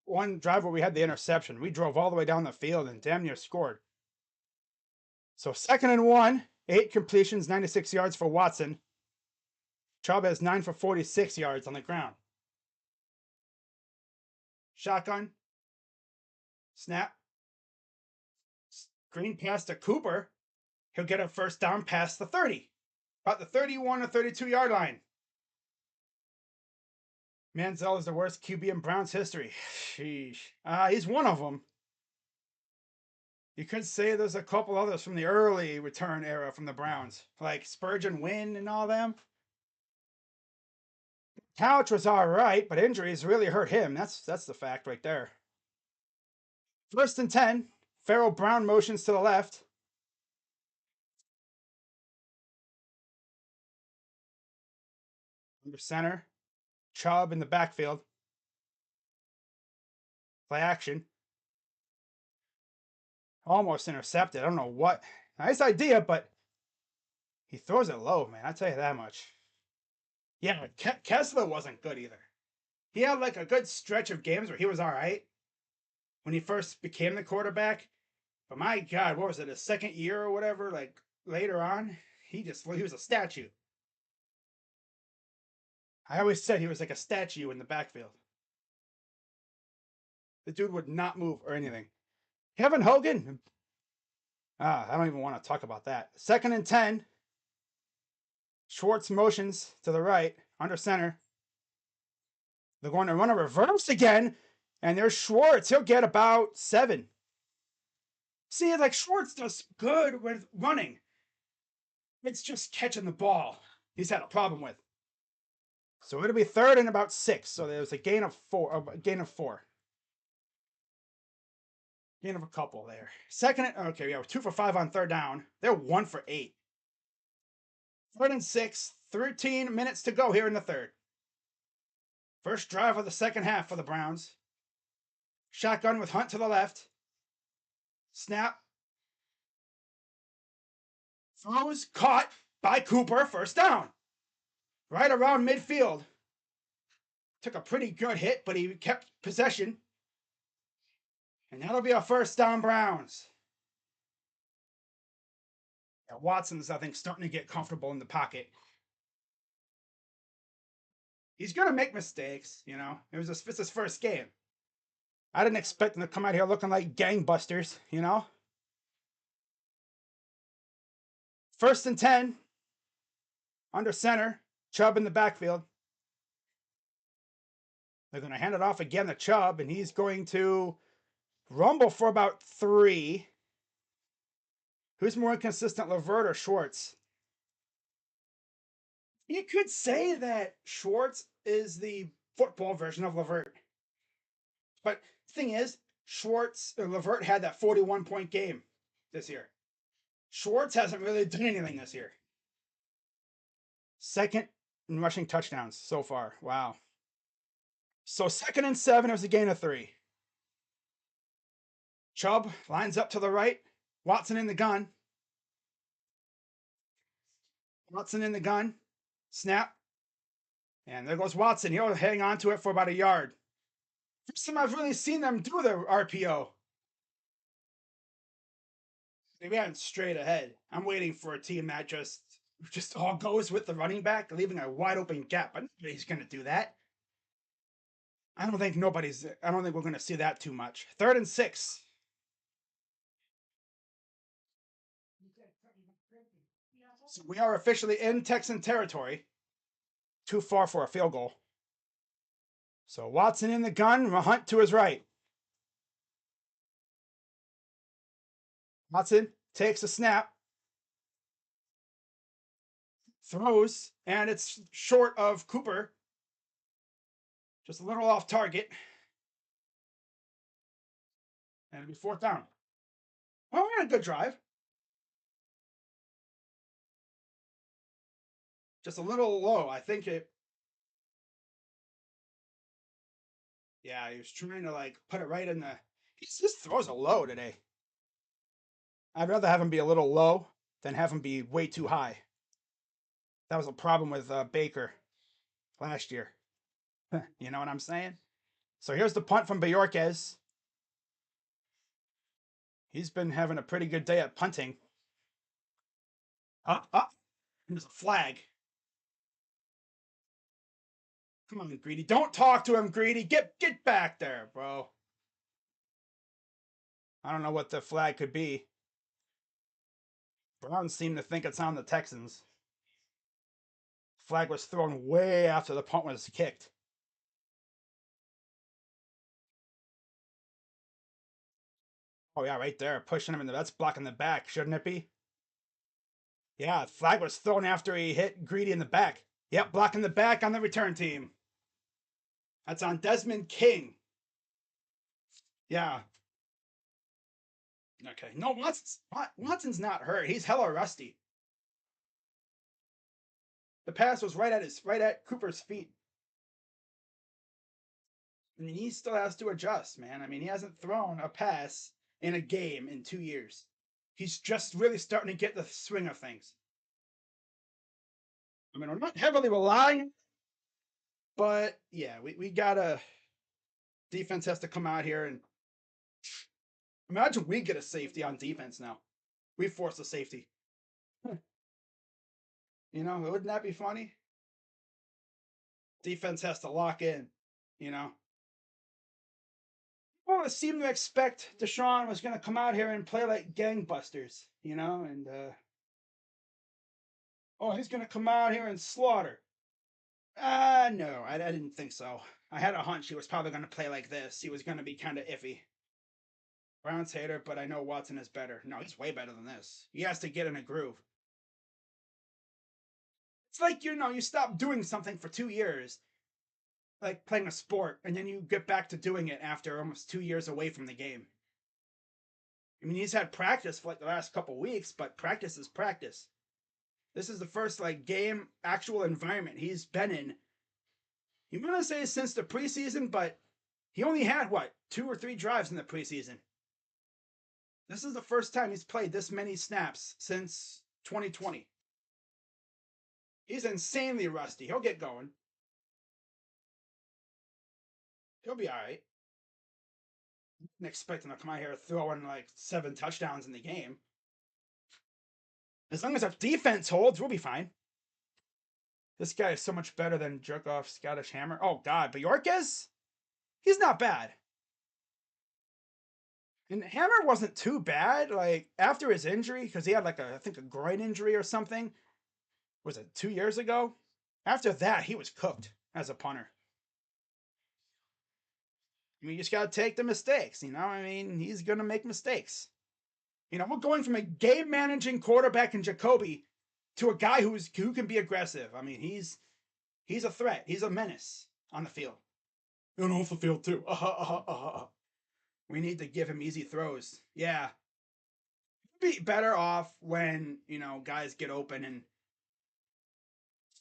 one drive where we had the interception, we drove all the way down the field and damn near scored. So 2nd and 1, 8 completions, 96 yards for Watson. Chubb has 9 for 46 yards on the ground. Shotgun. Snap. Screen pass to Cooper. He'll get a first down past the 30. About the 31 or 32-yard line. Manziel is the worst QB in Browns history. Sheesh. He's one of them. You could say there's a couple others from the early return era from the Browns, like Spurgeon Wynn and all them. Couch was all right, but injuries really hurt him. That's the fact right there. 1st and 10. Farrell Brown motions to the left. Under center. Chubb in the backfield. Play action. Almost intercepted. I don't know what. Nice idea, but he throws it low, man. I'll tell you that much. Yeah, Kessler wasn't good either. He had a good stretch of games where he was all right when he first became the quarterback. But my God, what was it, his second year or whatever? Later on, he was a statue. I always said he was like a statue in the backfield. The dude would not move or anything. Kevin Hogan. I don't even want to talk about that. 2nd and 10. Schwartz motions to the right, under center. They're going to run a reverse again, and there's Schwartz. He'll get about 7. See, Schwartz does good with running. It's just catching the ball he's had a problem with. So it'll be 3rd and about 6. So there's a gain of 4. Gain of a couple there. Okay, yeah, we're 2 for 5 on 3rd down. They're 1 for 8. 3rd and 6. 13 minutes to go here in the 3rd. First drive of the second half for the Browns. Shotgun with Hunt to the left. Snap. Throws caught by Cooper. First down. Right around midfield. Took a pretty good hit, but he kept possession. And that'll be a first down, Browns. Yeah, Watson's, I think, starting to get comfortable in the pocket. He's going to make mistakes, It's his first game. I didn't expect him to come out here looking like gangbusters, 1st and 10. Under center. Chubb in the backfield. They're going to hand it off again to Chubb, and he's going to rumble for about 3. Who's more inconsistent, Levert or Schwartz? You could say that Schwartz is the football version of Levert. But the thing is, Levert had that 41-point game this year. Schwartz hasn't really done anything this year. 2nd in rushing touchdowns so far. Wow. So 2nd and 7, it was a gain of 3. Chubb lines up to the right. Watson in the gun. Watson in the gun. Snap. And there goes Watson. He'll hang on to it for about a yard. First time I've really seen them do the RPO. They ran straight ahead. I'm waiting for a team that just all goes with the running back, leaving a wide open gap. But nobody's going to do that. I don't think we're going to see that too much. 3rd and 6. So we are officially in Texan territory. Too far for a field goal. So Watson in the gun, Hunt to his right. Watson takes a snap, throws, and it's short of Cooper. Just a little off target. And it'll be 4th down. Well, we had a good drive. Just a little low. I think it. Yeah, he was trying to like put it right in the. His throws are low today. I'd rather have him be a little low than have him be way too high. That was a problem with Baker last year. You know what I'm saying? So here's the punt from Bajorquez. He's been having a pretty good day at punting. There's a flag. Come on, Greedy. Don't talk to him, Greedy. Get back there, bro. I don't know what the flag could be. Browns seem to think it's on the Texans. Flag was thrown way after the punt was kicked. Oh, yeah, right there. Pushing him in that's blocking the back, shouldn't it be? Yeah, flag was thrown after he hit Greedy in the back. Yep, blocking the back on the return team. That's on Desmond King. Yeah. Okay. No, Watson's not hurt. He's hella rusty. The pass was right at Cooper's feet. I mean, he still has to adjust, man. I mean, he hasn't thrown a pass in a game in 2 years. He's just really starting to get the swing of things. I mean, we're not heavily relying, but yeah, we gotta. Defense has to come out here and imagine we get a safety on defense now. We force a safety. You know, wouldn't that be funny? Defense has to lock in, you know. Well, it seemed to expect Deshaun was going to come out here and play like gangbusters, you know, and he's going to come out here and slaughter. No, I didn't think so. I had a hunch he was probably going to play like this. He was going to be kind of iffy. Browns hater, but I know Watson is better. No, he's way better than this. He has to get in a groove. It's like, you stop doing something for 2 years, like playing a sport, and then you get back to doing it after almost 2 years away from the game. I mean, he's had practice for like the last couple weeks, but practice is practice. This is the first like game actual environment he's been in. You want to say since the preseason, but he only had 2 or 3 drives in the preseason. This is the first time he's played this many snaps since 2020. He's insanely rusty. He'll get going. He'll be all right. I'm expecting to come out here throwing like 7 touchdowns in the game. As long as our defense holds, we'll be fine. This guy is so much better than jerk-off Scottish Hammer. Oh, God. But Bajorquez? He's not bad. And Hammer wasn't too bad. Like, after his injury, because he had like I think a groin injury or something. Was it 2 years ago? After that, he was cooked as a punter. I mean, you just got to take the mistakes, you know? I mean, he's going to make mistakes. You know, we're going from a game managing quarterback in Jacoby to a guy who can be aggressive. I mean, he's a threat. He's a menace on the field. And off the field too. We need to give him easy throws. Yeah. Be better off when, guys get open and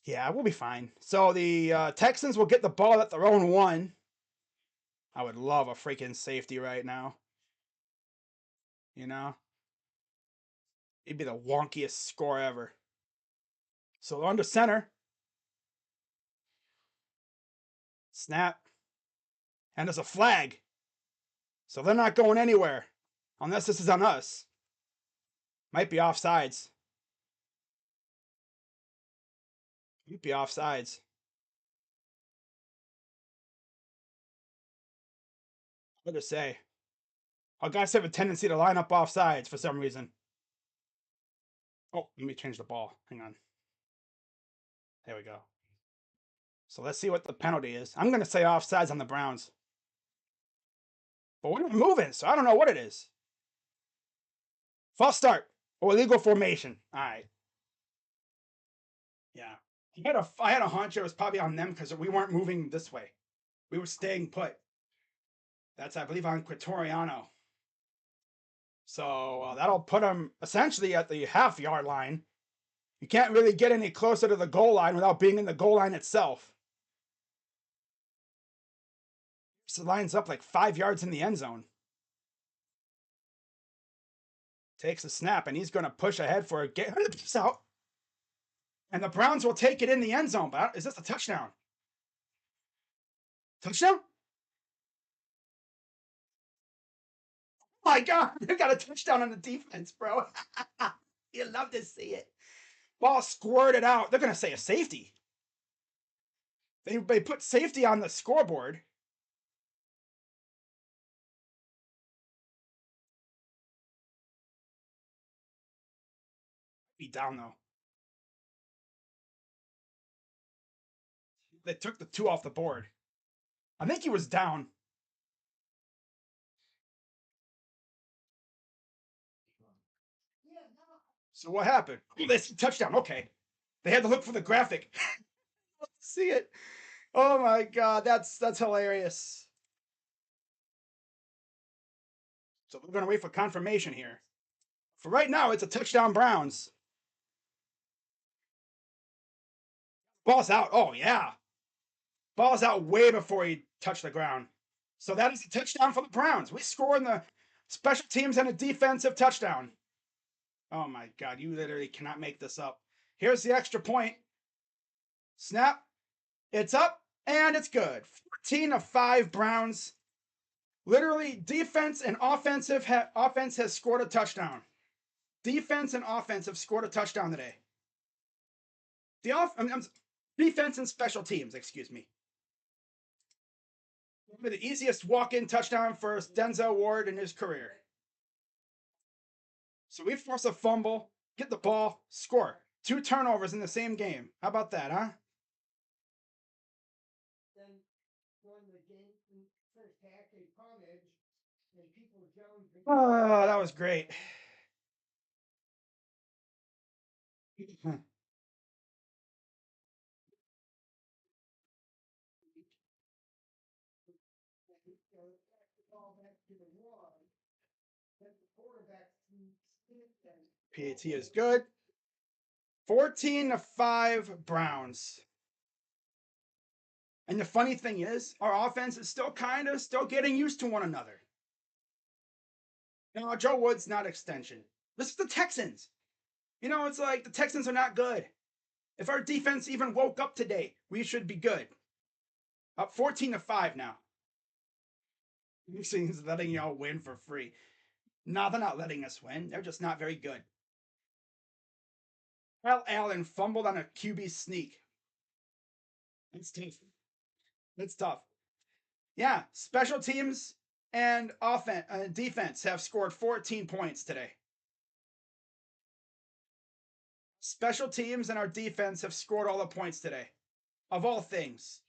yeah, we'll be fine. So the Texans will get the ball at their own 1. I would love a freaking safety right now. You know, it'd be the wonkiest score ever. So on to center, snap, and there's a flag. So they're not going anywhere unless this is on us. Might be offsides. Might be offsides. What to say? Our guys have a tendency to line up offsides for some reason. Oh, let me change the ball. Hang on. There we go. So let's see what the penalty is. I'm going to say offsides on the Browns. But we're not moving, so I don't know what it is. False start or illegal formation. All right. Yeah. I had a hunch it was probably on them because we weren't moving this way. We were staying put. That's, I believe, on Quatoriano. So that'll put them essentially at the half-yard line. You can't really get any closer to the goal line without being in the goal line itself. So it lines up like 5 yards in the end zone. Takes a snap, and he's going to push ahead for a get out. And the Browns will take it in the end zone. But is this a touchdown? Touchdown? Oh my God, they got a touchdown on the defense, bro. You love to see it. Ball squirted out. They're going to say a safety. They put safety on the scoreboard. Be down though. They took the 2 off the board. I think he was down. So what happened? This touchdown. Okay. They had to look for the graphic. See it. Oh my God, that's hilarious. So we're gonna wait for confirmation here. For right now, it's a touchdown Browns. Ball's out. Oh yeah. Ball's out way before he touched the ground. So that is a touchdown for the Browns. We score in the special teams and a defensive touchdown. Oh my God, you literally cannot make this up. Here's the extra point. Snap. It's up and it's good. 14-5 Browns. Literally, defense and offense has scored a touchdown. Defense and offense have scored a touchdown today. Defense and special teams, excuse me. The easiest walk-in touchdown for Denzel Ward in his career. So we force a fumble, get the ball, score. 2 turnovers in the same game. How about that, huh? Oh, that was great. PAT is good. 14-5 Browns. And the funny thing is, our offense is still getting used to one another. Now, Joe Wood's not extension. This is the Texans. It's like the Texans are not good. If our defense even woke up today, we should be good. Up 14-5 now. He's letting y'all win for free. No, they're not letting us win. They're just not very good. Well, Allen fumbled on a QB sneak. That's tough. That's tough. Yeah, special teams and defense have scored 14 points today. Special teams and our defense have scored all the points today. Of all things.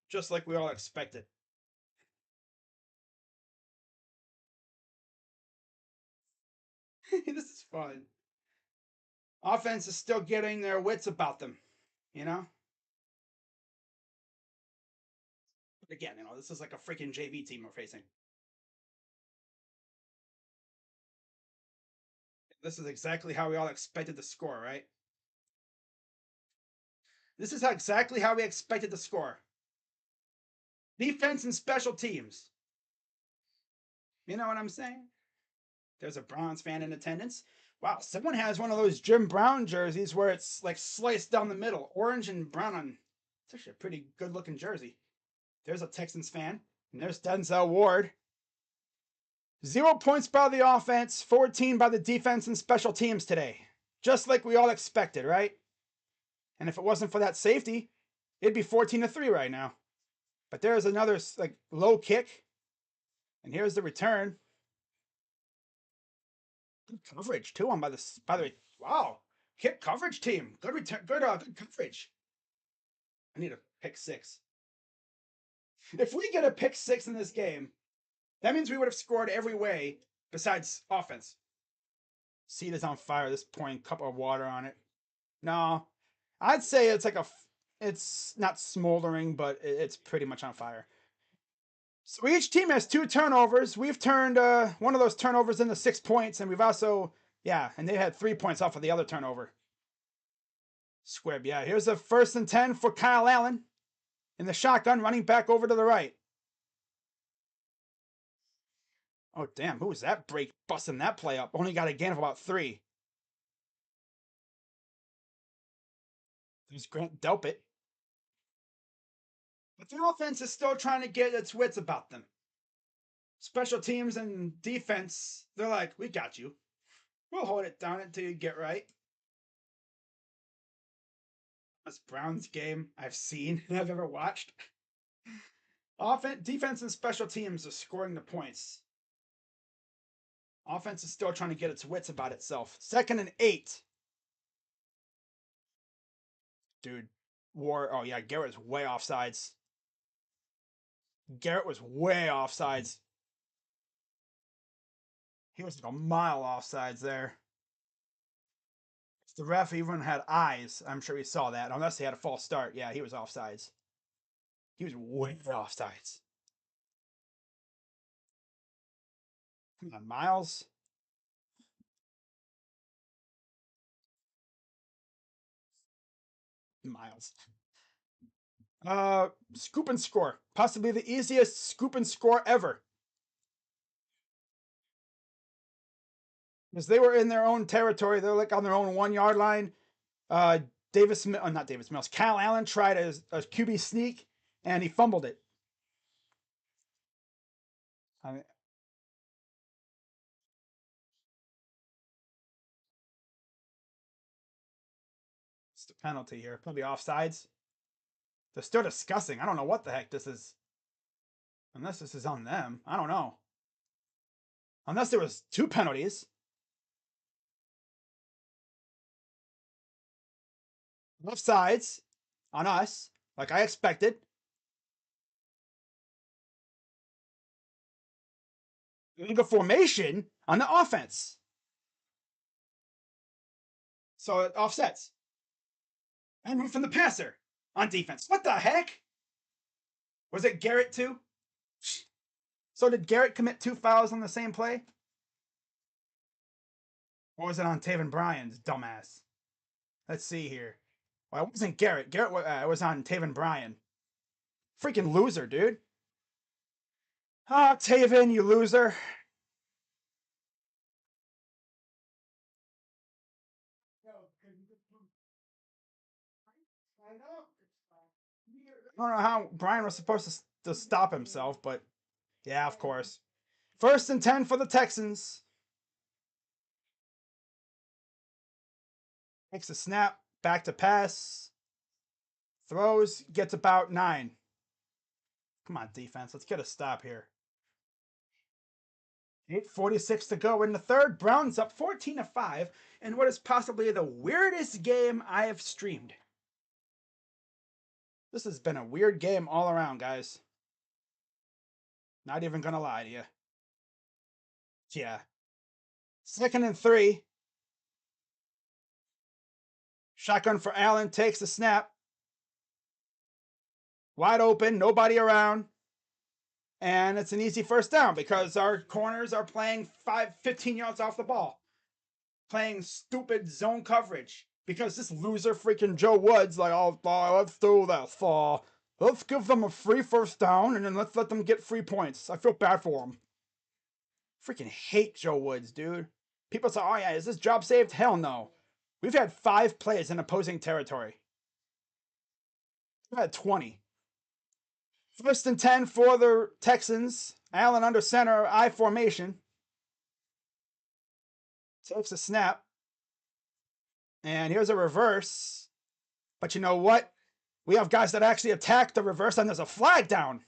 Just like we all expected. This is fun. Offense is still getting their wits about them, you know? Again, this is like a freaking JV team we're facing. This is exactly how we all expected to score, right? This is exactly how we expected to score. Defense and special teams. You know what I'm saying? There's a Browns fan in attendance. Wow, someone has one of those Jim Brown jerseys where it's like sliced down the middle, orange and brown on. It's actually a pretty good looking jersey. There's a Texans fan, and there's Denzel Ward. 0 points by the offense, 14 by the defense and special teams today. Just like we all expected, right? And if it wasn't for that safety, it'd be 14-3 right now. But there's another like low kick. And here's the return. Good coverage too on by the way. Wow. Kick coverage team. Good return. Good coverage. I need a pick six. If we get a pick six in this game, that means we would have scored every way besides offense. Seat is on fire. This pouring cup of water on it. No, I'd say it's like it's not smoldering, but it's pretty much on fire. So each team has 2 turnovers. We've turned one of those turnovers into 6 points, and we've also, and they had 3 points off of the other turnover. Squib, yeah. Here's a 1st and 10 for Kyle Allen in the shotgun, running back over to the right. Oh, damn. Who was that break busting that play up? Only got a gain of about 3. There's Grant Delpit. But the offense is still trying to get its wits about them. Special teams and defense, they're like, we got you. We'll hold it down until you get right. Best Browns game I've seen and I've ever watched. Offense, defense, and special teams are scoring the points. Offense is still trying to get its wits about itself. 2nd and 8. Dude, oh yeah, Garrett's way offsides. Garrett was way offsides. He was like a mile offsides there. If the ref even had eyes, I'm sure he saw that. Unless he had a false start. Yeah, he was offsides. He was way offsides. Come on, Miles. Miles. Scoop and score. Possibly the easiest scoop and score ever. Because they were in their own territory. They're like on their own 1-yard line. Not Davis Mills. Kyle Allen tried a QB sneak and he fumbled it. I mean, it's the penalty here. Probably offsides. They're still discussing. I don't know what the heck this is. Unless this is on them. I don't know. Unless there was 2 penalties. Offsides on us, like I expected. Illegal formation on the offense. So it offsets. And room from the passer on defense. What the heck? Was it Garrett too? So did Garrett commit 2 fouls on the same play? Or was it on Taven Bryan's dumbass? Let's see here. Well, it wasn't Garrett. Garrett was on Taven Bryan. Freaking loser, dude. Ah, Taven, you loser. I don't know how Bryan was supposed to stop himself, but yeah, of course. 1st and 10 for the Texans. Makes a snap, back to pass. Throws, gets about 9. Come on, defense. Let's get a stop here. 8:46 to go in the 3rd. Browns up 14-5 in what is possibly the weirdest game I have streamed. This has been a weird game all around, guys. Not even gonna lie to you. Yeah. 2nd and 3. Shotgun for Allen, takes the snap. Wide open, nobody around. And it's an easy first down because our corners are playing 15 yards off the ball, playing stupid zone coverage. Because this loser freaking Joe Woods, like, oh, let's do this. Let's give them a free first down and then let's let them get 3 points. I feel bad for them. Freaking hate Joe Woods, dude. People say, oh yeah, is this job saved? Hell no. We've had 5 plays in opposing territory. We've had 20. First and 10 for the Texans. Allen under center, I formation. Takes a snap. And here's a reverse. But you know what? We have guys that actually attack the reverse, and there's a flag down.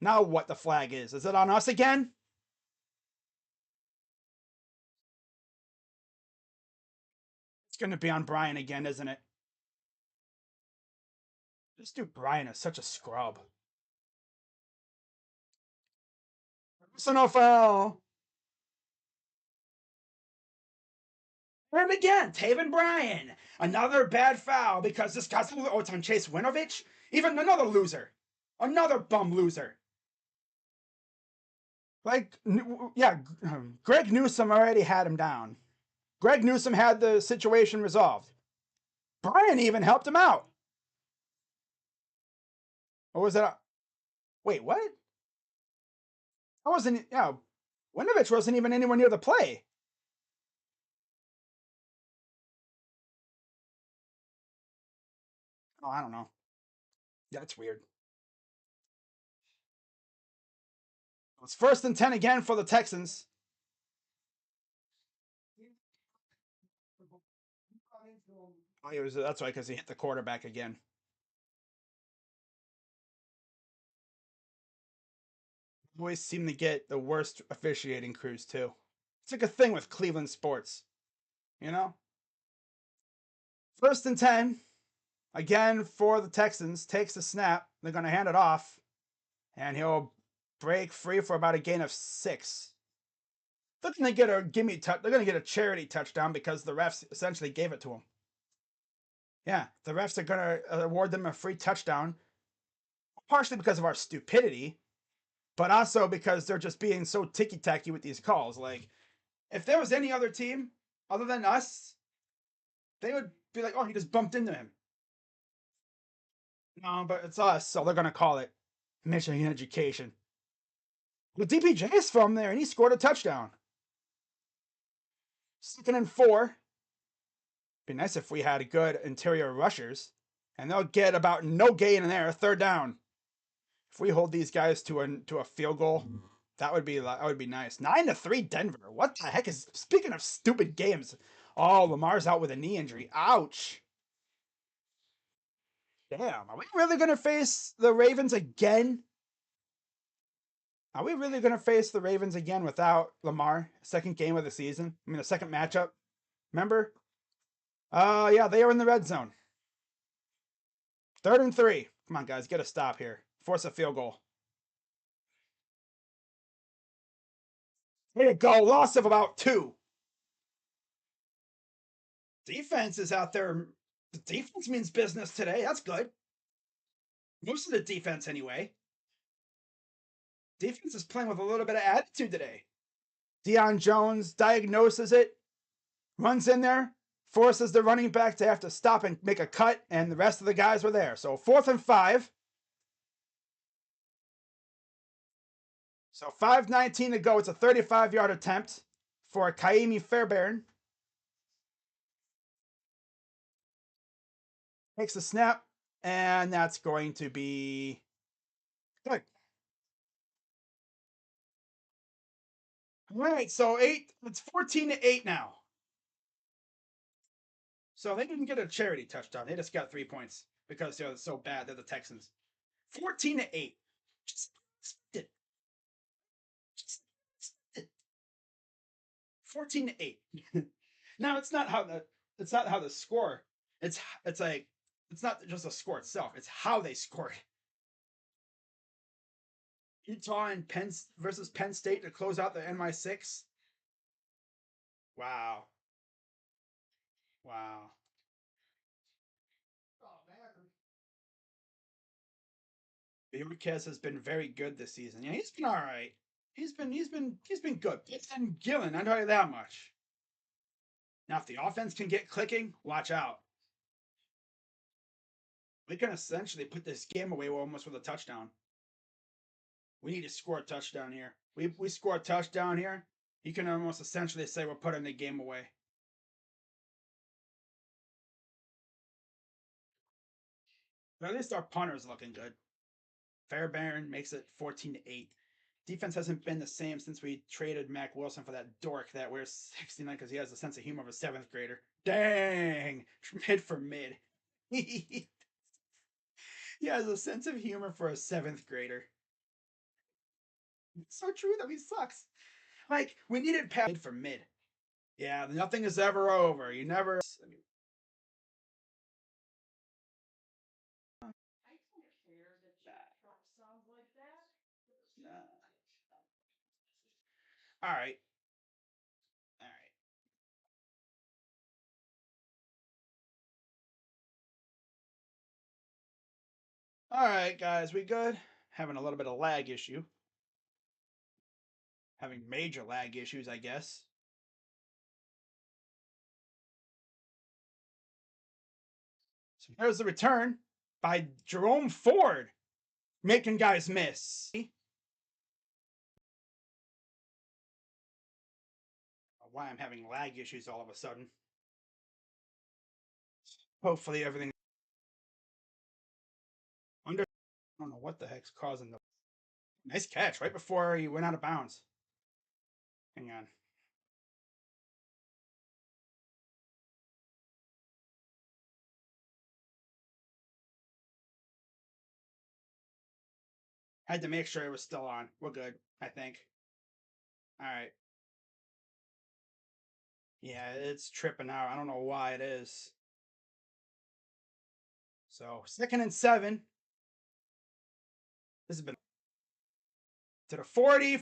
Now what the flag is? Is it on us again? It's going to be on Brian again, isn't it? This dude Brian is such a scrub. It's an foul. And again, Taven Bryan. Another bad foul because this guy's, oh, it's on Chase Winovich. Even another loser. Another bum loser. Like, yeah, Greg Newsome already had him down. Greg Newsome had the situation resolved. Brian even helped him out. Or was that? Wait, what? I wasn't, yeah, Winovich wasn't even anywhere near the play. Oh, I don't know. That's weird. It's first and 10 again for the Texans. Oh, that's right, because he hit the quarterback again. Always seem to get the worst officiating crews, too. It's like a thing with Cleveland sports, you know? First and 10, again for the Texans. Takes the snap. They're going to hand it off. And he'll break free for about a gain of 6. They're going to get a gimme touch. They're going to get a charity touchdown because the refs essentially gave it to him. Yeah, the refs are going to award them a free touchdown, partially because of our stupidity, but also because they're just being so ticky-tacky with these calls. Like, if there was any other team other than us, they would be like, oh, he just bumped into him. No, but it's us, so they're going to call it Michigan education. Well, DPJ is from there, and he scored a touchdown. 2nd and 4. Be nice if we had good interior rushers, and they'll get about no gain in there. 3rd down. If we hold these guys to a field goal, that would be nice. 9-3 Denver. What the heck is? Speaking of stupid games, oh, Lamar's out with a knee injury. Ouch. Damn. Are we really gonna face the Ravens again? Are we really gonna face the Ravens again without Lamar? Second game of the season. I mean, the second matchup. Remember? Yeah, they are in the red zone. 3rd and 3. Come on, guys, get a stop here. Force a field goal. There you go. Loss of about 2. Defense is out there. The defense means business today. That's good. Most of the defense, anyway. Defense is playing with a little bit of attitude today. Deion Jones diagnoses it, runs in there, forces the running back to have to stop and make a cut, and the rest of the guys were there. So 4th and 5. So 5:19 to go. It's a 35-yard attempt for Kaimi Fairbairn. Takes the snap, and that's going to be good. All right, so it's 14-8 now. So they didn't get a charity touchdown. They just got 3 points because they're so bad. They're the Texans. 14-8. Just expect it. 14-8. Now it's not how the score. It's like it's not just the score itself. It's how they scored. Utah and Penn versus Penn State to close out the NY6. Wow. Wow. Bjorkes has been very good this season. Yeah, he's been all right. He's been good. It's been Gillen, I tell you that much. Now, if the offense can get clicking, watch out. We can essentially put this game away almost with a touchdown. We need to score a touchdown here. We score a touchdown here. You can almost essentially say we're putting the game away. But at least our punter's looking good. Fairbairn makes it 14-8. Defense hasn't been the same since we traded Mac Wilson for that dork that wears 69 because he has a sense of humor of a seventh grader. Dang! Mid for mid. He has a sense of humor for a seventh grader. It's so true that he sucks. Like, we needed mid for mid. Yeah, nothing is ever over. You never. All right. All right. All right, guys, we good? Having a little bit of lag issue. Having major lag issues, I guess. So here's the return by Jerome Ford, making guys miss. Why I'm having lag issues all of a sudden. Hopefully everything under. I don't know what the heck's causing the. Nice catch right before he went out of bounds. Hang on. I had to make sure it was still on. We're good, I think. All right. Yeah, it's tripping out. I don't know why it is. So 2nd and 7. This has been to the 40. Now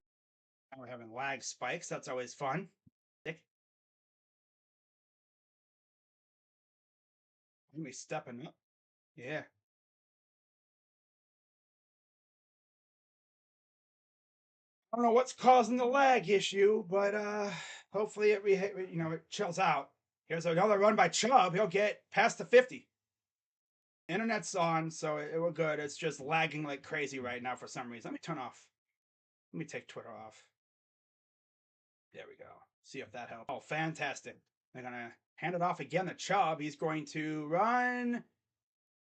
we're having lag spikes. That's always fun. We stepping up. Yeah. I don't know what's causing the lag issue, but hopefully it chills out. Here's another run by Chubb. He'll get past the 50. Internet's on, so we're good. It's just lagging like crazy right now for some reason. Let me turn off. Let me take Twitter off. There we go. See if that helps. Oh, fantastic. They're going to hand it off again to Chubb. He's going to run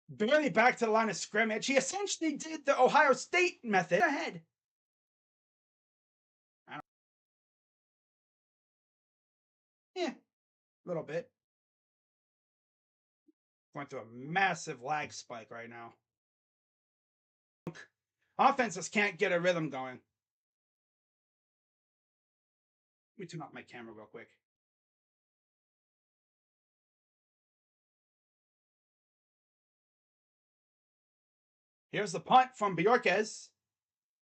barely back to the line of scrimmage. He essentially did the Ohio State method ahead. Yeah, a little bit. Going through a massive lag spike right now. Offenses can't get a rhythm going. Let me turn off my camera real quick. Here's the punt from Bjorkes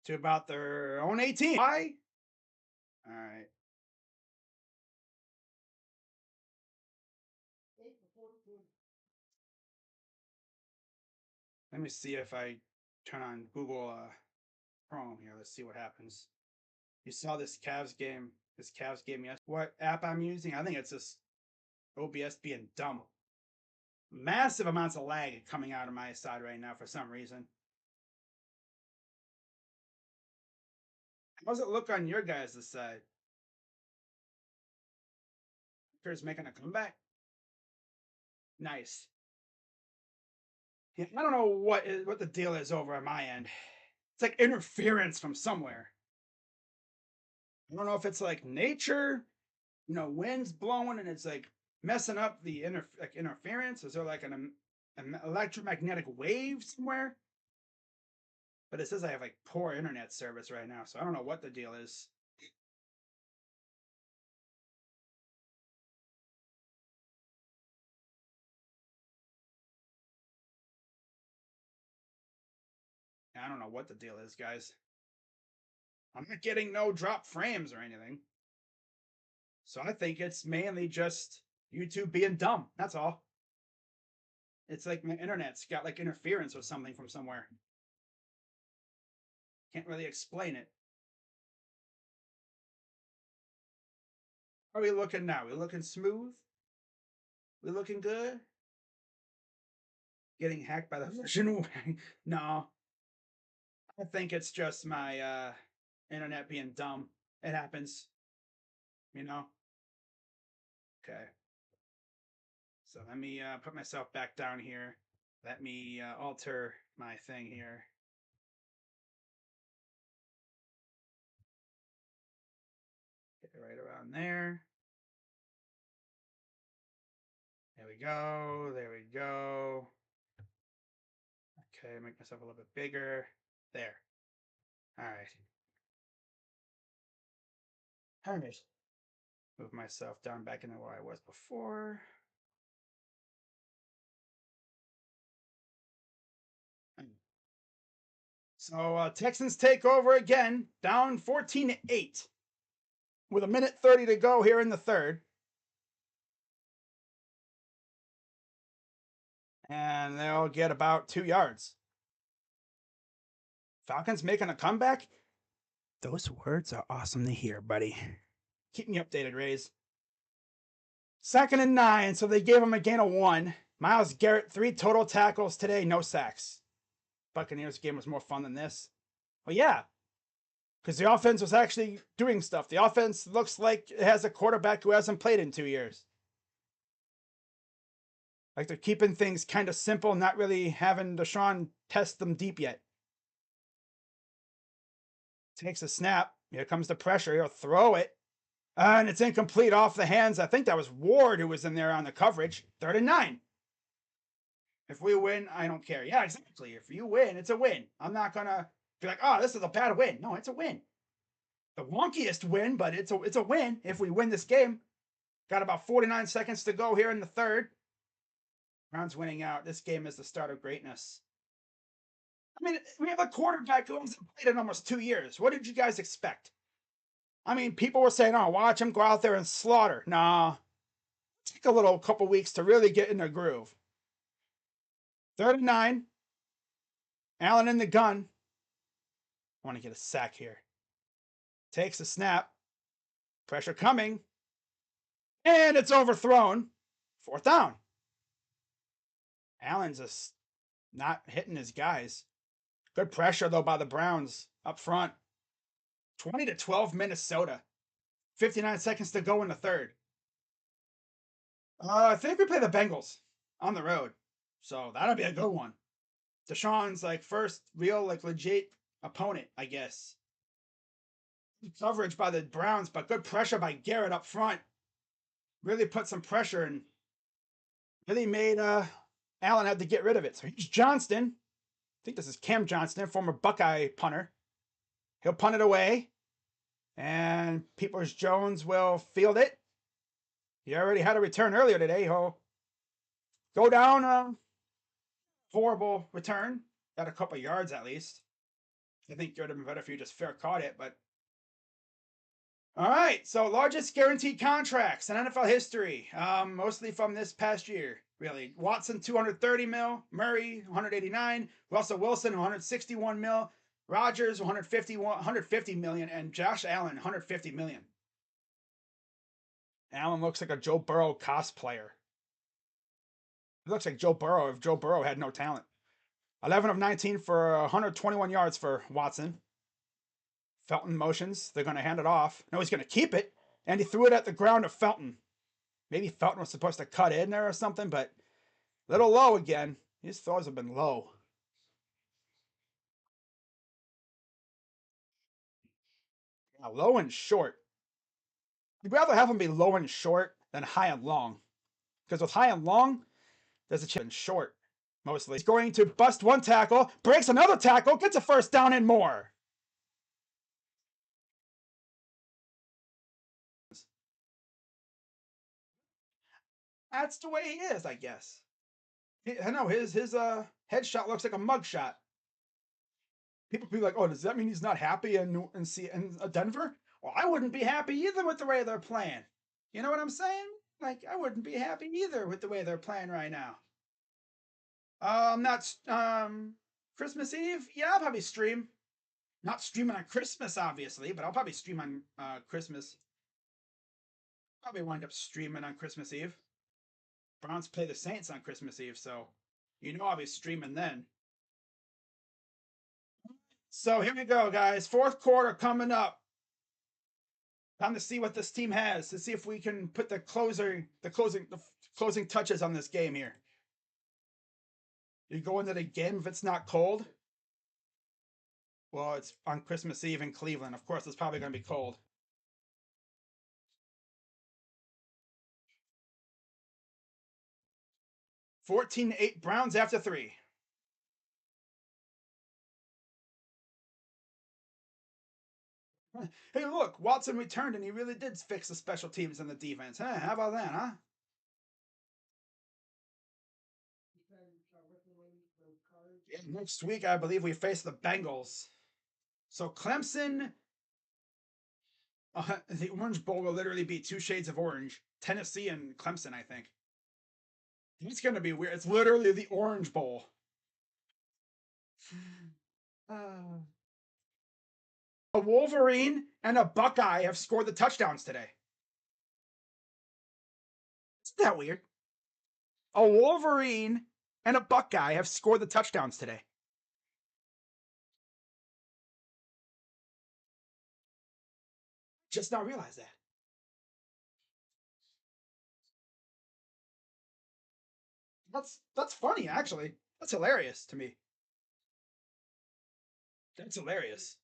to about their own 18. Why? All right. Let me see if I turn on Google Chrome here. Let's see what happens. You saw this Cavs game. This Cavs game yesterday. What app I'm using? I think it's this OBS being dumb. Massive amounts of lag coming out of my side right now for some reason. How does it look on your guys' side? Packers making a comeback? Nice. Yeah, I don't know what the deal is over on my end. It's like interference from somewhere. I don't know if it's like nature, winds blowing and it's like messing up the interference. Is there like an electromagnetic wave somewhere? But it says I have like poor internet service right now, so I don't know what the deal is. I don't know what the deal is, guys. I'm not getting no drop frames or anything. So I think it's mainly just YouTube being dumb. That's all. It's like my internet's got like interference or something from somewhere. Can't really explain it. How are we looking now? We looking smooth? We looking good? Getting hacked by the Russian? No, I think it's just my internet being dumb. It happens, you know. Okay, so let me put myself back down here. Let me alter my thing here. Get it right around there. There we go. There we go. Okay, make myself a little bit bigger. There. All right. All right. Move myself down back into where I was before. So Texans take over again, down 14-8 with a minute 30 to go here in the third. And they'll get about 2 yards. Falcons making a comeback? Those words are awesome to hear, buddy. Keep me updated, Rays. 2nd and 9, so they gave him a gain of 1. Myles Garrett, 3 total tackles today, no sacks. Buccaneers game was more fun than this. Well, yeah, because the offense was actually doing stuff. The offense looks like it has a quarterback who hasn't played in 2 years. Like they're keeping things kind of simple, not really having Deshaun test them deep yet. Takes a snap. Here comes the pressure. He'll throw it. And it's incomplete off the hands. I think that was Ward who was in there on the coverage. 3rd and 9. If we win, I don't care. Yeah, exactly. If you win, it's a win. I'm not going to be like, oh, this is a bad win. No, it's a win. The wonkiest win, but it's a win if we win this game. Got about 49 seconds to go here in the third. Browns winning out. This game is the start of greatness. I mean, we have a quarterback who hasn't played in almost 2 years. What did you guys expect? I mean, people were saying, oh, watch him go out there and slaughter. Nah. Take a couple weeks to really get in the groove. 3rd and 9. Allen in the gun. I want to get a sack here. Takes a snap. Pressure coming. And it's overthrown. 4th down. Allen's just not hitting his guys. Good pressure, though, by the Browns up front. 20-12 Minnesota. 59 seconds to go in the third. I think we play the Bengals on the road. So that'll be a good one. Deshaun's like first real, like legit opponent, I guess. Coverage by the Browns, but good pressure by Garrett up front. Really put some pressure and really made Allen have to get rid of it. So here's Johnston. I think this is Cam Johnston, former Buckeye punter. He'll punt it away. And Peoples-Jones will field it. He already had a return earlier today. He'll go down. Horrible return. Got a couple yards at least. I think it would have been better if you just fair caught it, but. All right, so largest guaranteed contracts in NFL history, mostly from this past year, really. Watson, 230 mil, Murray, 189, Russell Wilson, 161 mil, Rodgers, 150 million, and Josh Allen, 150 million. Allen looks like a Joe Burrow cosplayer. It looks like Joe Burrow if Joe Burrow had no talent. 11 of 19 for 121 yards for Watson. Felton motions. They're going to hand it off. No, he's going to keep it. And he threw it at the ground to Felton. Maybe Felton was supposed to cut in there or something, but a little low again. His throws have been low. Yeah, low and short. You'd rather have them be low and short than high and long. Because with high and long, there's a chance and short, mostly. He's going to bust one tackle, breaks another tackle, gets a first down and more. That's the way he is, I guess. I know his headshot looks like a mugshot. People be like, "Oh, does that mean he's not happy in Denver?" Well, I wouldn't be happy either with the way they're playing. You know what I'm saying? Like, I wouldn't be happy either with the way they're playing right now. Not Christmas Eve. Yeah, I'll probably stream. Not streaming on Christmas, obviously, but I'll probably stream on Christmas. Probably wind up streaming on Christmas Eve. Browns play the Saints on Christmas Eve, so I'll be streaming then. So here we go, guys. Fourth quarter coming up. Time to see what this team has, to see if we can put the closing touches on this game here. You go into the game if it's not cold. Well, it's on Christmas Eve in Cleveland. Of course, it's probably going to be cold. 14-8 Browns after 3. Hey, look, Watson returned and he really did fix the special teams and the defense. Hey, how about that, huh? Yeah, next week, I believe we face the Bengals. So Clemson, the Orange Bowl will literally be 2 shades of orange. Tennessee and Clemson, I think. It's going to be weird. It's literally the Orange Bowl. A Wolverine and a Buckeye have scored the touchdowns today. Isn't that weird? A Wolverine and a Buckeye have scored the touchdowns today. Just now realized that. That's funny, actually. That's hilarious to me. That's hilarious.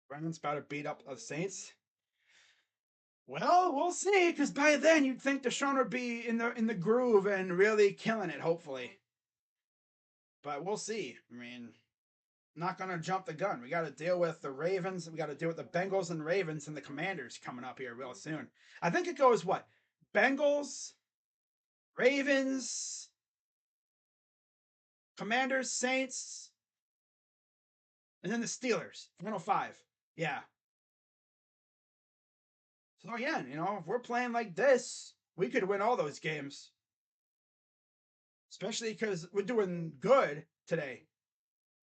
Brandon's about to beat up the Saints. Well, we'll see, because by then you'd think Deshaun would be in the groove and really killing it, hopefully. But we'll see. I mean, not gonna jump the gun. We got to deal with the Ravens. We got to deal with the Bengals and Ravens and the Commanders coming up here real soon. I think it goes what? Bengals, Ravens, Commanders, Saints, and then the Steelers. 105. Yeah. So again, if we're playing like this, we could win all those games. Especially because we're doing good today.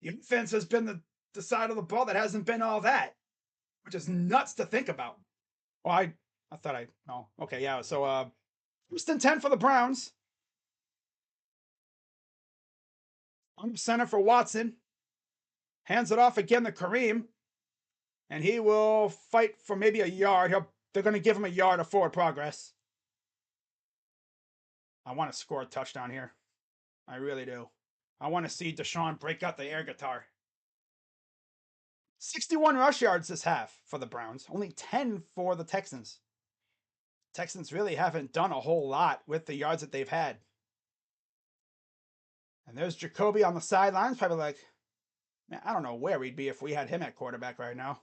The offense has been the side of the ball that hasn't been all that, which is nuts to think about. Well, I thought okay, yeah. So first and 10 for the Browns. Under center for Watson. Hands it off again to Kareem. And he will fight for maybe a yard. They're going to give him a yard of forward progress. I want to score a touchdown here. I really do. I want to see Deshaun break out the air guitar. 61 rush yards this half for the Browns. Only 10 for the Texans. Texans really haven't done a whole lot with the yards that they've had. And there's Jacoby on the sidelines, probably like, man, I don't know where we'd be if we had him at quarterback right now.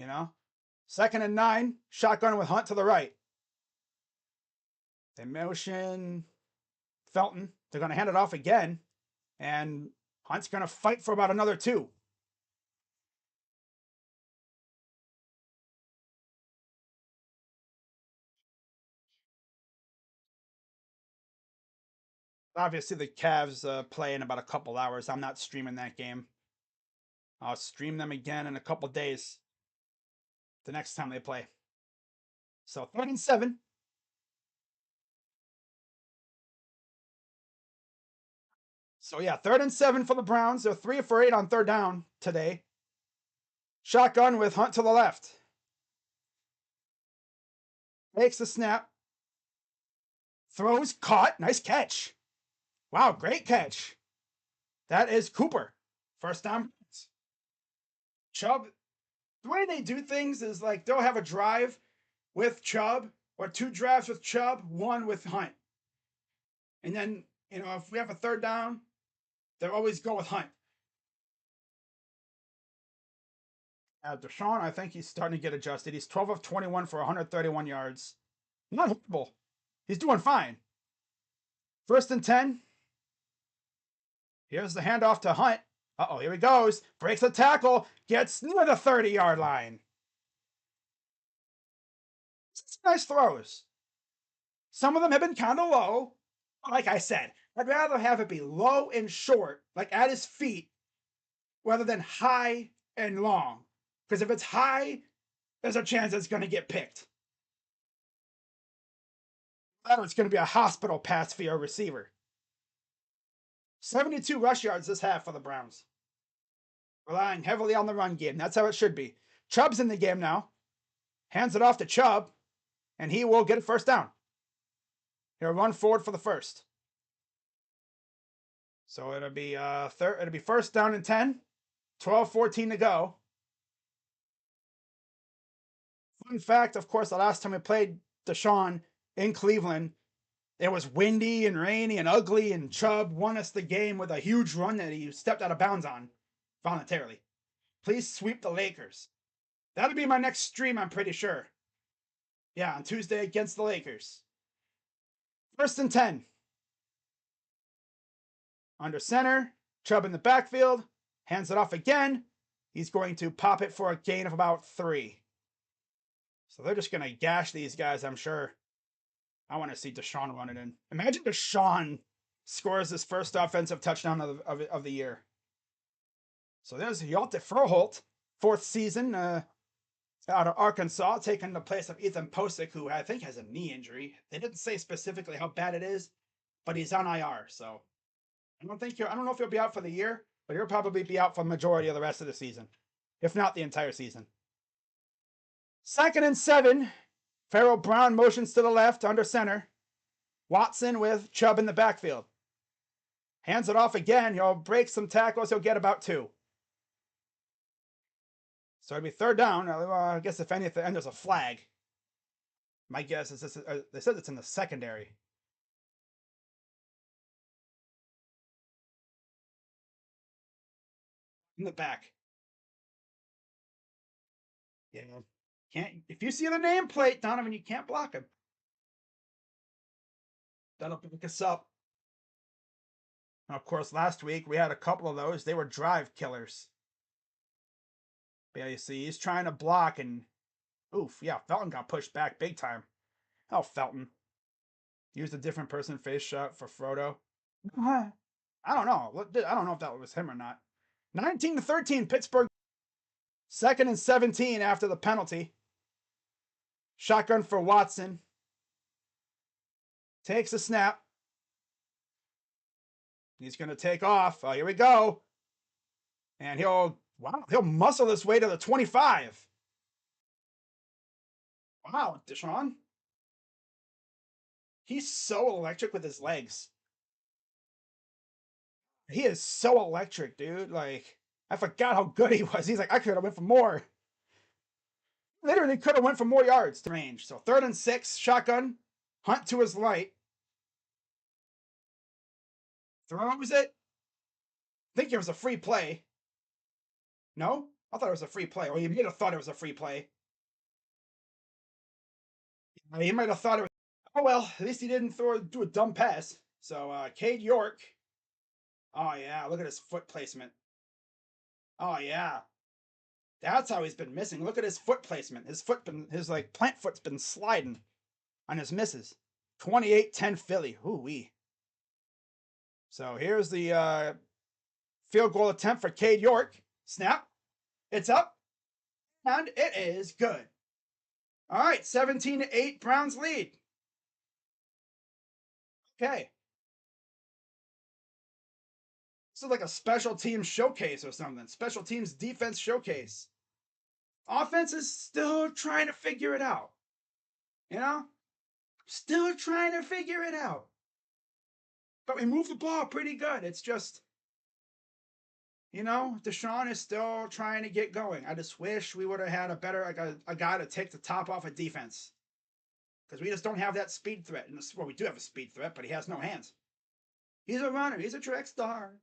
2nd and 9, shotgun with Hunt to the right. They motion Felton. They're going to hand it off again. And Hunt's going to fight for about another 2. Obviously, the Cavs play in about a couple hours. I'm not streaming that game. I'll stream them again in a couple days. The next time they play. So 3rd and 7. So yeah, 3rd and 7 for the Browns. They're 3 for 8 on 3rd down today. Shotgun with Hunt to the left. Makes the snap. Throws, caught. Nice catch. Wow, great catch. That is Cooper. First down. Chubb. The way they do things is like they'll have a drive with Chubb or 2 drives with Chubb, 1 with Hunt. And then, if we have a 3rd down, they always go with Hunt. Deshaun, I think he's starting to get adjusted. He's 12 of 21 for 131 yards. Not horrible. He's doing fine. 1st and 10. Here's the handoff to Hunt. Uh-oh, here he goes. Breaks a tackle. Gets near the 30-yard line. Nice throws. Some of them have been kind of low. Like I said, I'd rather have it be low and short, like at his feet, rather than high and long. Because if it's high, there's a chance it's going to get picked. Or it's going to be a hospital pass for your receiver. 72 rush yards this half for the Browns. Relying heavily on the run game. That's how it should be. Chubb's in the game now. Hands it off to Chubb, and he will get a first down. He'll run forward for the first. So it'll be first down and 10. 12-14 to go. Fun fact, of course, the last time we played Deshaun in Cleveland, it was windy and rainy and ugly, and Chubb won us the game with a huge run that he stepped out of bounds on voluntarily. Please sweep the Lakers. That'll be my next stream, I'm pretty sure. Yeah, on Tuesday against the Lakers. First and 10. Under center, Chubb in the backfield, hands it off again. He's going to pop it for a gain of about 3. So they're just going to gash these guys, I'm sure. I want to see Deshaun run it in. Imagine Deshaun scores his first offensive touchdown of the year. So there's Hjalte Froholt, 4th season, out of Arkansas, taking the place of Ethan Posick, who I think has a knee injury. They didn't say specifically how bad it is, but he's on IR. So I don't know if he'll be out for the year, but he'll probably be out for the majority of the rest of the season, if not the entire season. 2nd and 7. Pharaoh Brown motions to the left under center. Watson with Chubb in the backfield. Hands it off again. He'll break some tackles. He'll get about 2. So it'll be third down. I guess if anything, and there's a flag. My guess is they said it's in the secondary. In the back. Yeah. If you see the nameplate, Donovan, you can't block him. That'll pick us up. Now, of course, last week we had a couple of those. They were drive killers. But yeah, you see, he's trying to block and oof, yeah, Felton got pushed back big time. Oh, Felton. Used a different person face shot for Frodo. I don't know. I don't know if that was him or not. 19-13, Pittsburgh. 2nd and 17 after the penalty. Shotgun for Watson. Takes a snap. He's going to take off. Oh, here we go. And he'll muscle his way to the 25. Wow, Deshaun. He's so electric with his legs. He is so electric, dude. Like, I forgot how good he was. He's like, I could have went for more. Literally could have went for more yards to range. So 3rd and 6, shotgun. Hunt to his right. Throws it. I think it was a free play. No? I thought it was a free play. Or you might have thought it was a free play. He might have thought it was. Oh, well, at least he didn't do a dumb pass. So, Cade York. Oh, yeah, look at his foot placement. Oh, yeah. That's how he's been missing. Look at his foot placement. His plant foot's been sliding on his misses. 28-10 Philly. Ooh-wee. So here's the field goal attempt for Cade York. Snap. It's up. And it is good. All right, 17-8, Browns lead. Okay. This is like a special teams showcase or something. Special teams defense showcase. Offense is still trying to figure it out. You know? Still trying to figure it out. But we move the ball pretty good. It's just, you know, Deshaun is still trying to get going. I just wish we would have had a better, like a guy to take the top off of defense. Because we just don't have that speed threat. Well, we do have a speed threat, but he has no hands. He's a runner. He's a track star.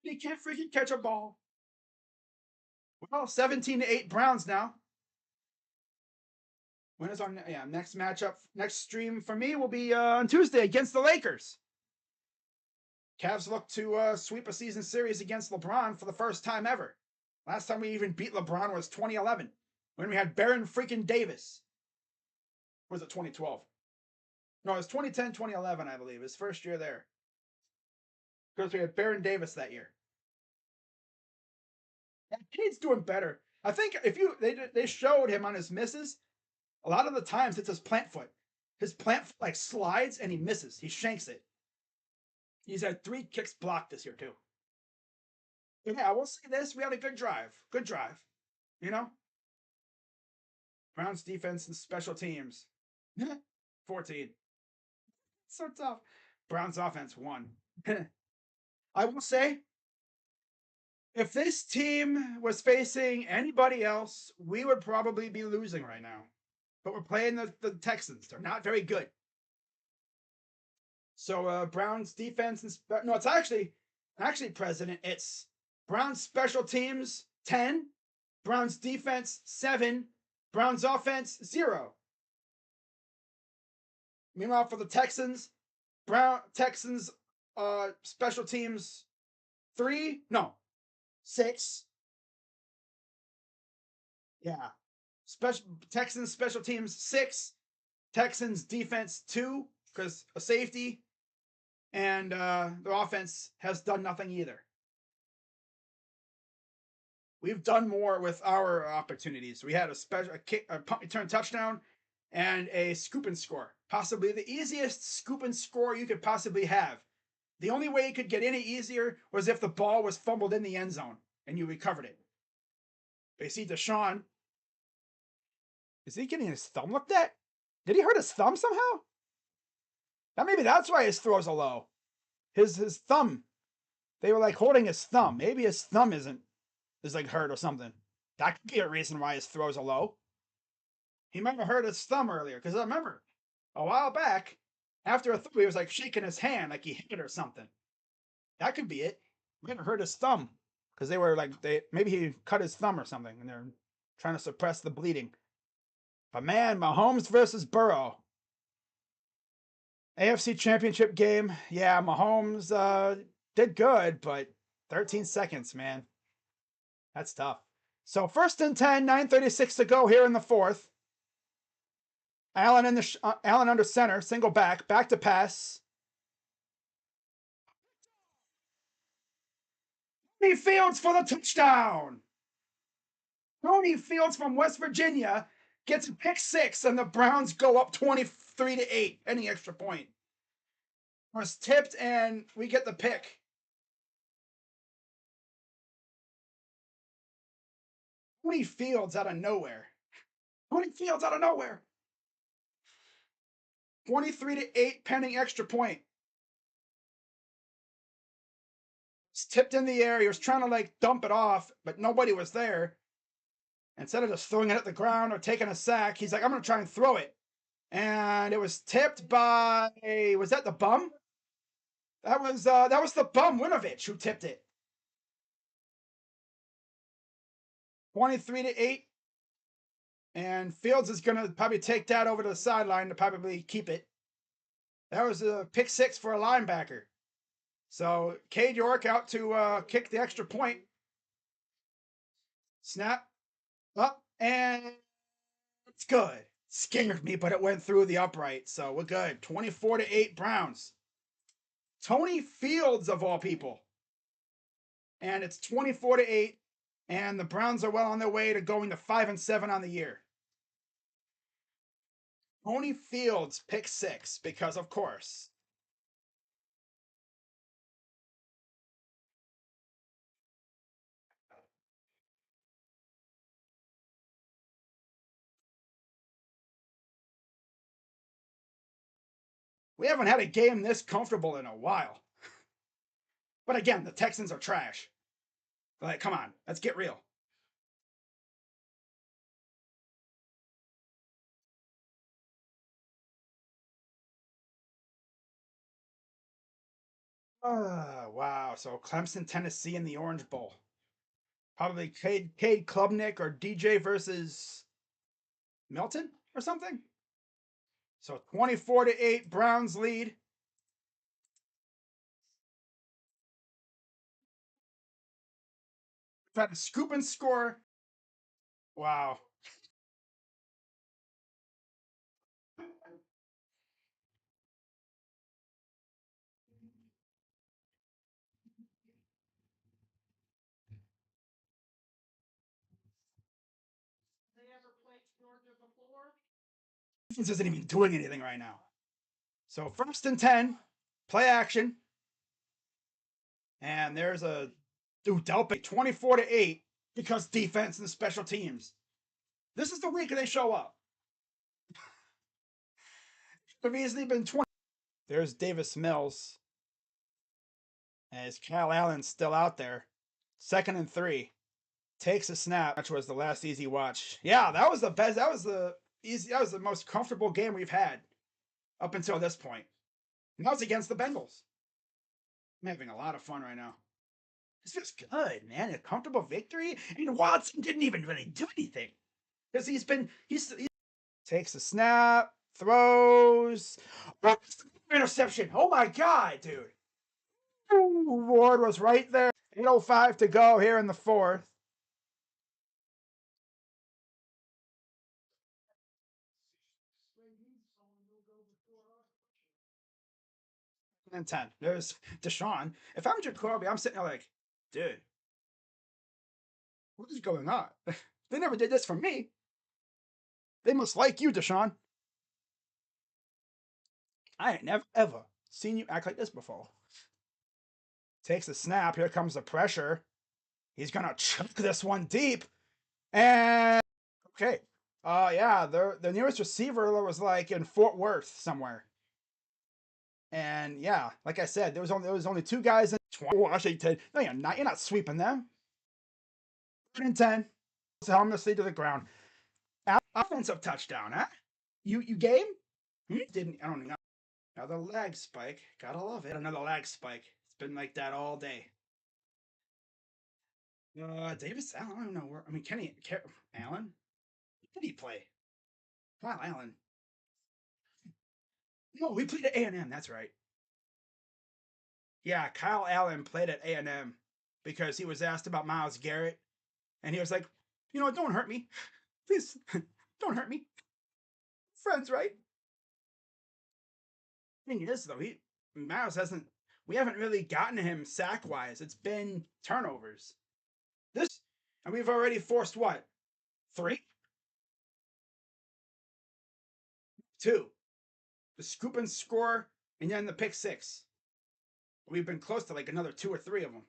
He can't freaking catch a ball. Well, 17-8 Browns now. When is our next matchup? Next stream for me will be on Tuesday against the Lakers. Cavs look to sweep a season series against LeBron for the first time ever. Last time we even beat LeBron was 2011 when we had Baron freaking Davis. Or was it 2012? No, it was 2010, 2011, I believe. His first year there. Because we had Baron Davis that year. And Cade's doing better. I think if you they showed him on his misses, a lot of the times it's his plant foot. His plant foot like slides and he misses. He shanks it. He's had 3 kicks blocked this year too. Yeah, I will say this: we had a good drive. Good drive. You know, Browns defense and special teams. 14. So tough. Browns offense won. I will say, if this team was facing anybody else, we would probably be losing right now. But we're playing the Texans. They're not very good. So Browns defense and no, it's actually President. It's Browns special teams 10, Browns defense 7, Browns offense 0. Meanwhile, for the Texans, Texans special teams 3, no, 6. Yeah. Texans special teams 6, Texans defense 2 because a safety, and the offense has done nothing either. We've done more with our opportunities. We had a kick, a punt return touchdown, and a scoop and score. Possibly the easiest scoop and score you could possibly have. The only way it could get any easier was if the ball was fumbled in the end zone and you recovered it. But you see Deshaun. Is he getting his thumb looked at? Did he hurt his thumb somehow? Now maybe that's why his throws are low. His thumb. They were like holding his thumb. Maybe his thumb is like hurt or something. That could be a reason why his throws are low. He might have hurt his thumb earlier, because I remember a while back, after a throw, he was like shaking his hand like he hit it or something. That could be it. Might have hurt his thumb, because they were like maybe he cut his thumb or something, and they're trying to suppress the bleeding. But man, Mahomes versus Burrow. AFC Championship game. Yeah, Mahomes did good, but 13 seconds, man. That's tough. So 1st and 10, 9:36 to go here in the 4th. Allen Allen under center, single back to pass. Tony Fields for the touchdown. Tony Fields from West Virginia gets a pick 6, and the Browns go up 23-8. Any extra point was tipped, and we get the pick. Tony Fields out of nowhere. 23-8 pending extra point. It's tipped in the air. He was trying to like dump it off, but nobody was there. Instead of just throwing it at the ground or taking a sack, he's like, I'm going to try and throw it. And it was tipped by, was that the bum? That was the bum Winovich who tipped it. 23-8. And Fields is going to probably take that over to the sideline to probably keep it. That was a pick 6 for a linebacker. So Cade York out to kick the extra point. Snap. Up, and it's good. Scared me, but it went through the upright, so we're good. 24-8 Browns. Tony Fields of all people. And it's 24-8, and the Browns are well on their way to going to 5-7 on the year. Tony Fields pick 6, because of course. We haven't had a game this comfortable in a while. But again, the Texans are trash. Like, come on, let's get real. Wow. So Clemson, Tennessee in the Orange Bowl. Probably Cade Klubnik or DJ versus Milton or something. So 24-8 Browns lead. Tried to scoop and score. Wow. defense isn't even doing anything right now. So 1st and 10, play action. And there's a Delpit 24-8 because defense and special teams. This is the week they show up. They've easily been 20. There's Davis Mills. As Kyle Allen's still out there. 2nd and 3. Takes a snap. Which was the last easy watch. Yeah, that was the best. That was the most comfortable game we've had up until this point. And that was against the Bengals. I'm having a lot of fun right now. This feels good, man. A comfortable victory. And Watson didn't even really do anything. Because he's takes a snap, throws. Oh, interception. Oh my God, dude. Ooh, Ward was right there. 8:05 to go here in the 4th. And 10. There's Deshaun. If I'm Jacoby, I'm sitting there like, dude, what is going on? They never did this for me. They must like you, Deshaun. I ain't never ever seen you act like this before. Takes the snap. Here comes the pressure. He's gonna chuck this one deep. And okay. Yeah, the nearest receiver was like in Fort Worth somewhere. And yeah, like I said, there was only 2 guys in Washington. No, you're not. You're not sweeping them. 3rd and 10. Harmlessly to the ground. Offensive touchdown, huh? You game? Didn't. I don't know. Another lag spike. Gotta love it. Another lag spike. It's been like that all day. Davis Allen. I don't know where. I mean, Allen? Who did he play? Kyle Allen. No, we played at A&M. That's right. Yeah, Kyle Allen played at A&M because he was asked about Myles Garrett, and he was like, don't hurt me, please, don't hurt me. Friends, right? Thing is, though, Myles hasn't. We haven't really gotten to him sack wise. It's been turnovers. And we've already forced what? 3? 2. The scoop and score, and then the pick 6. We've been close to like another 2 or 3 of them.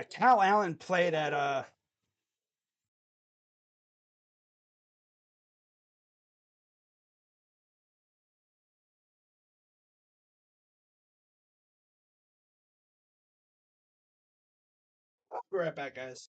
Cal Allen played at I'll be right back, guys.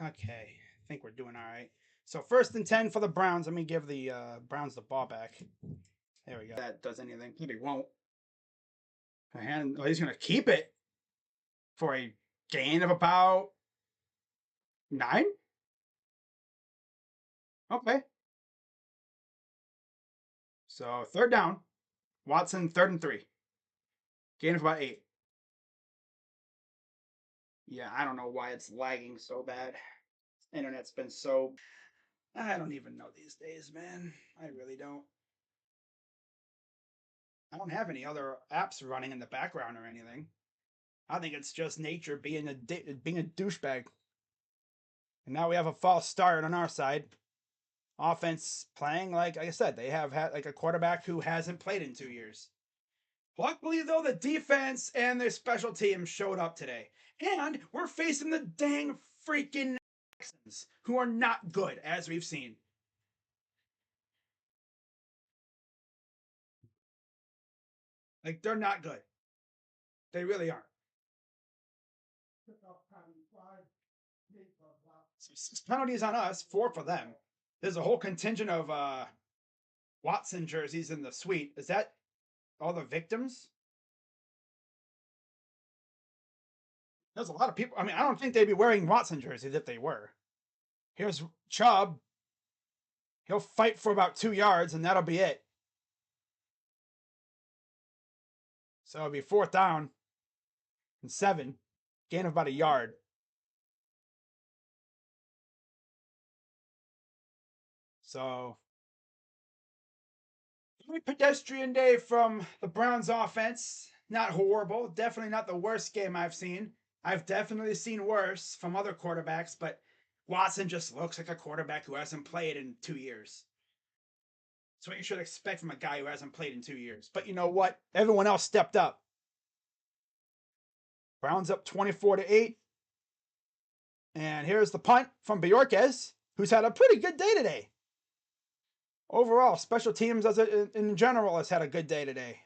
Okay, I think we're doing all right. So 1st and 10 for the Browns. Let me give the Browns the ball back. There we go. That does anything. Maybe won't. He's going to keep it for a gain of about 9. Okay. So 3rd down. Watson 3rd and 3. Gain of about 8. Yeah, I don't know why it's lagging so bad. Internet's been so. I don't even know these days, man. I really don't. I don't have any other apps running in the background or anything. I think it's just nature being a douchebag. And now we have a false start on our side. Offense playing like I said, they have had like a quarterback who hasn't played in 2 years. Luckily, though, the defense and their special teams showed up today. And we're facing the dang freaking Texans, who are not good, as we've seen. Like, they're not good. They really aren't. So 6 penalties on us, 4 for them. There's a whole contingent of Watson jerseys in the suite. Is that all the victims? There's a lot of people. I mean, I don't think they'd be wearing Watson jerseys if they were. Here's Chubb. He'll fight for about 2 yards, and that'll be it. So it'll be 4th down and 7. Gain of about a yard. So, very pedestrian day from the Browns offense. Not horrible. Definitely not the worst game I've seen. I've definitely seen worse from other quarterbacks, but Watson just looks like a quarterback who hasn't played in 2 years. That's what you should expect from a guy who hasn't played in 2 years. But you know what? Everyone else stepped up. Browns up 24-8. And here's the punt from Bjorkes, who's had a pretty good day today. Overall, special teams in general has had a good day today.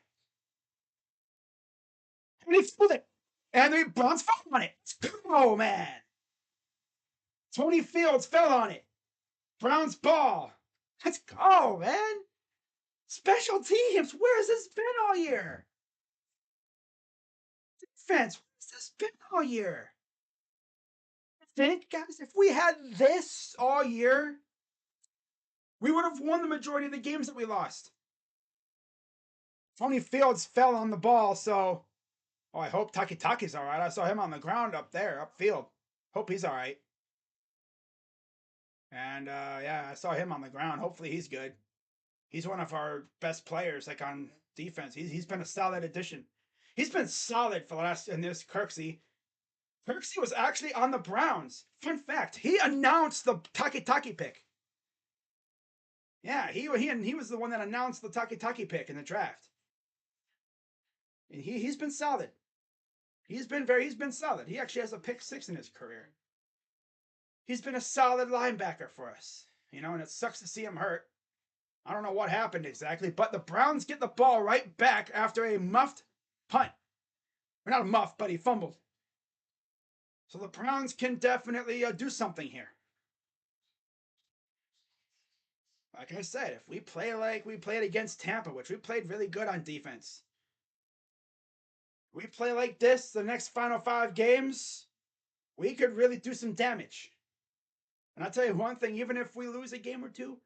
And he filled it. And the Browns fell on it. Oh, man. Tony Fields fell on it. Browns ball. Let's go, man. Special teams. Where has this been all year? Defense. Where's this been all year? I think, guys, if we had this all year, we would have won the majority of the games that we lost. Tony Fields fell on the ball, so I hope Taki's all right. I saw him on the ground up there, upfield. Hope he's all right. And yeah, I saw him on the ground. Hopefully he's good. He's one of our best players, like on defense. He's been a solid addition. He's been solid for the last. And there's Kirksey. Kirksey was actually on the Browns. Fun fact: he announced the Taki pick. Yeah, he was the one that announced the Taki pick in the draft. And he's been solid. He's been solid. He actually has a pick 6 in his career. He's been a solid linebacker for us, and it sucks to see him hurt. I don't know what happened exactly, but the Browns get the ball right back after a muffed punt. Or not a muff, but he fumbled. So the Browns can definitely do something here. Like I said, if we play like we played against Tampa, which we played really good on defense, we play like this the next final 5 games, we could really do some damage. And I'll tell you one thing, even if we lose a game or 2,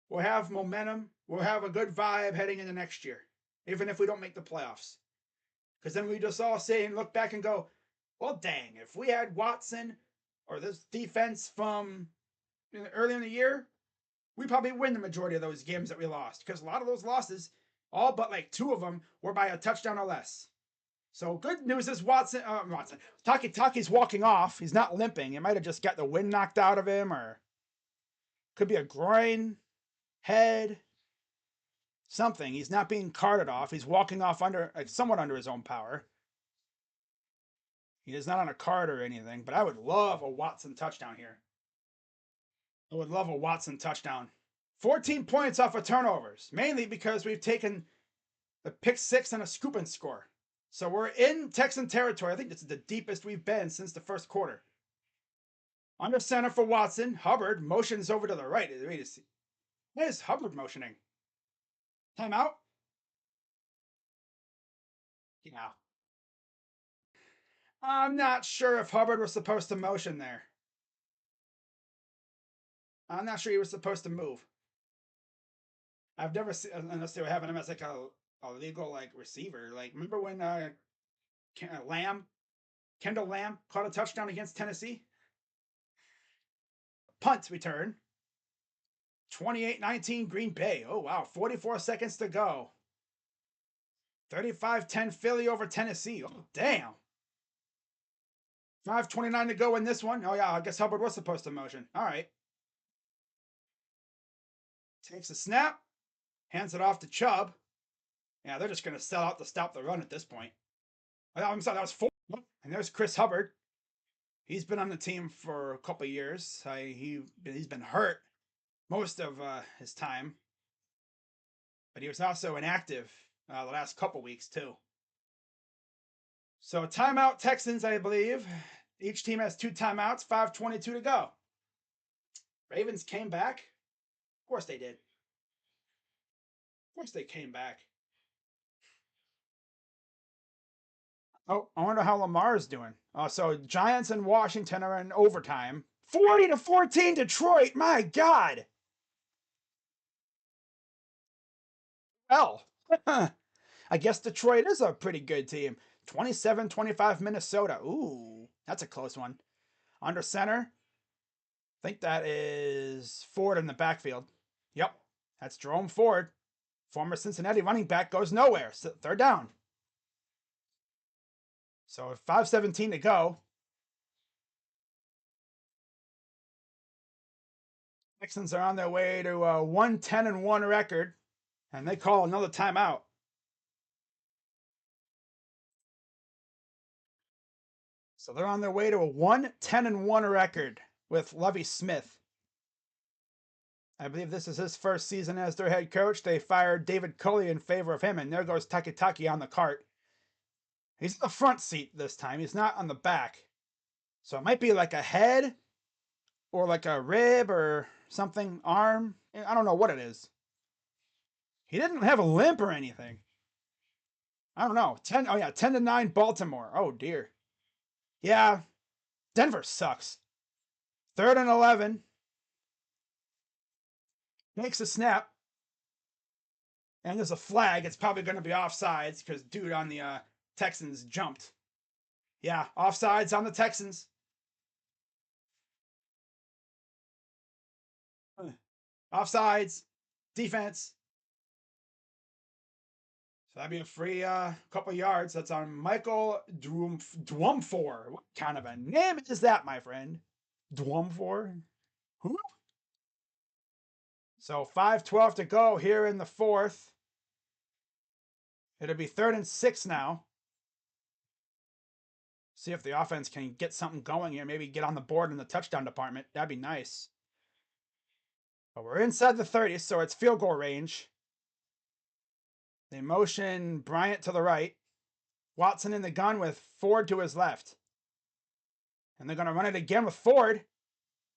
we'll have momentum. We'll have a good vibe heading into next year, even if we don't make the playoffs. Because then we just all say and look back and go, well, dang, if we had Watson or this defense from early in the year, we probably win the majority of those games that we lost. Because a lot of those losses, all but like 2 of them, were by a touchdown or less. So good news is Taki's walking off. He's not limping. He might have just got the wind knocked out of him, or could be a groin, head, something. He's not being carted off. He's walking off somewhat under his own power. He is not on a cart or anything, but I would love a Watson touchdown here. I would love a Watson touchdown. 14 points off of turnovers, mainly because we've taken the pick 6 and a scoop and score. So we're in Texan territory. I think this is the deepest we've been since the first quarter. Under center for Watson. Hubbard motions over to the right. Wait a see. What is Hubbard motioning? Timeout? Yeah. I'm not sure if Hubbard was supposed to motion there. I'm not sure he was supposed to move. I've never seen, unless they were having him as like a legal like receiver. Like, remember when Kendall Lamb caught a touchdown against Tennessee? Punt return. 28-19 Green Bay. Oh, wow. 44 seconds to go. 35-10 Philly over Tennessee. Oh, damn. 5:29 to go in this one. Oh, yeah. I guess Hubbard was supposed to motion. All right. Takes a snap. Hands it off to Chubb. Yeah, they're just going to sell out to stop the run at this point. Oh, I'm sorry. That was 4. And there's Chris Hubbard. He's been on the team for a couple of years. He's been hurt most of his time, but he was also inactive the last couple weeks too. So timeout Texans, I believe. Each team has 2 timeouts, 5:22 to go. Ravens came back. Of course they did. Of course they came back. Oh, I wonder how Lamar's doing. So Giants and Washington are in overtime. 40-14 Detroit. My God. Well, I guess Detroit is a pretty good team. 27-25 Minnesota. Ooh, that's a close one. Under center, I think that is Ford in the backfield. Yep, that's Jerome Ford. Former Cincinnati running back goes nowhere. So third down. So 5:17 to go. Texans are on their way to a 1-10-1 record, and they call another timeout. So they're on their way to a 1-10-1 record with Lovie Smith. I believe this is his first season as their head coach. They fired David Culley in favor of him, and there goes Takitaki on the cart. He's in the front seat this time. He's not on the back. So it might be like a head or like a rib or something, arm. I don't know what it is. He didn't have a limp or anything. I don't know. 10-9 Baltimore. Oh dear. Yeah, Denver sucks. 3rd and 11. Makes a snap. And there's a flag. It's probably going to be offsides because dude on the Texans jumped. Yeah, offsides on the Texans. Offsides. Defense. So that'd be a free couple yards. That's on Michael Dwumfor. What kind of a name is that, my friend? Dwumfor? Who? So 5:12 to go here in the fourth. It'll be 3rd and 6 now. See if the offense can get something going here. Maybe get on the board in the touchdown department. That'd be nice. But we're inside the 30, so it's field goal range. They motion Bryant to the right. Watson in the gun with Ford to his left. And they're going to run it again with Ford.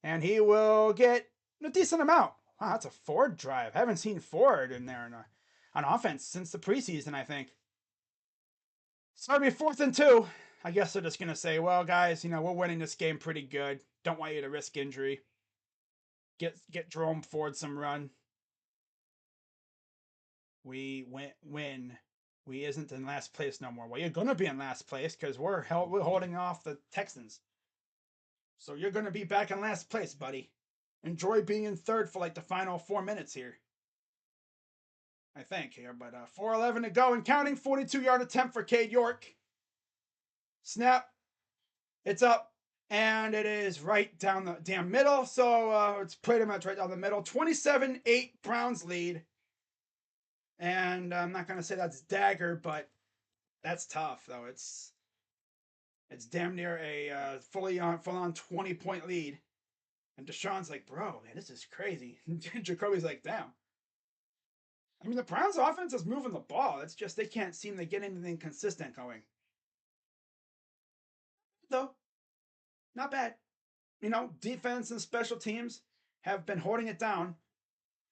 And he will get a decent amount. Wow, that's a Ford drive. I haven't seen Ford in there on offense since the preseason, I think. So it'll be 4th and 2. I guess they're just going to say, well, guys, we're winning this game pretty good. Don't want you to risk injury. Get Jerome Ford some run. We win. We isn't in last place no more. Well, you're going to be in last place because we're holding off the Texans. So you're going to be back in last place, buddy. Enjoy being in third for like the final 4 minutes here. I think here, but 4:11 to go and counting. 42-yard attempt for Cade York. Snap. It's up. And it is right down the damn middle. So it's pretty much right down the middle. 27-8 Browns lead. And I'm not going to say that's dagger, but that's tough, though. It's damn near a full-on 20-point lead. And Deshaun's like, bro, man, this is crazy. Jacoby's like, damn. I mean, the Browns' offense is moving the ball. It's just they can't seem to get anything consistent going. Though, not bad. Defense and special teams have been holding it down.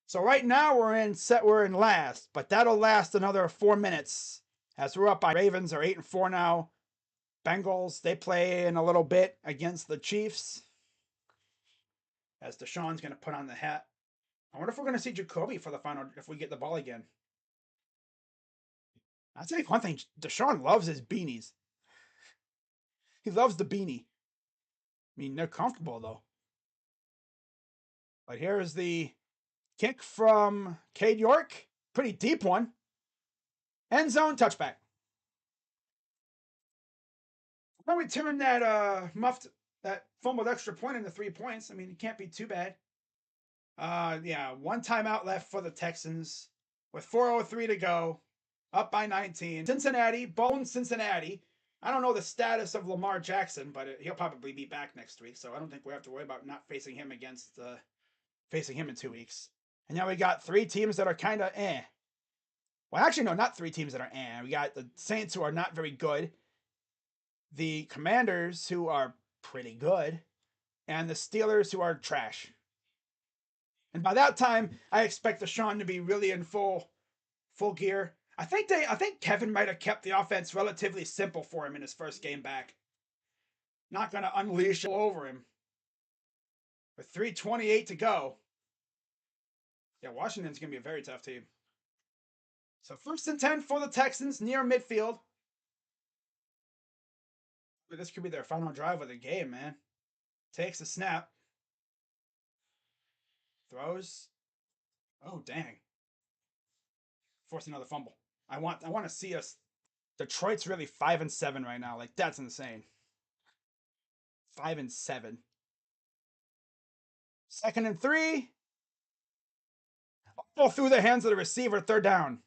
So right now we're in last, but that'll last another 4 minutes as we're up by Ravens are 8-4 now. Bengals, they play in a little bit against the Chiefs. As Deshaun's going to put on the hat. I wonder if we're going to see Jacoby for the final if we get the ball again. I'll tell you one thing, Deshaun loves his beanies. He loves the beanie. I mean, they're comfortable though. But here's the kick from Cade York. Pretty deep one. End zone touchback. When we turn that that fumbled extra point into 3 points, I mean, it can't be too bad. Yeah, 1 timeout left for the Texans with 4:03 to go, up by 19. Cincinnati. I don't know the status of Lamar Jackson, but he'll probably be back next week, so I don't think we have to worry about not facing him facing him in 2 weeks. And now we got 3 teams that are kind of eh. Well, actually, no, not 3 teams that are we got the Saints, who are not very good, the Commanders, who are pretty good, and the Steelers, who are trash. And by that time, I expect Deshaun to be really in full gear. I think Kevin might have kept the offense relatively simple for him in his first game back. Not going to unleash all over him. With 3:28 to go. Yeah, Washington's going to be a very tough team. So 1st and 10 for the Texans near midfield. This could be their final drive of the game, man. Takes a snap. Throws. Oh, dang. Force another fumble. I want to see us. Detroit's really 5-7 right now. Like, that's insane. 5-7. 2nd and 3. Ball through the hands of the receiver. 3rd down.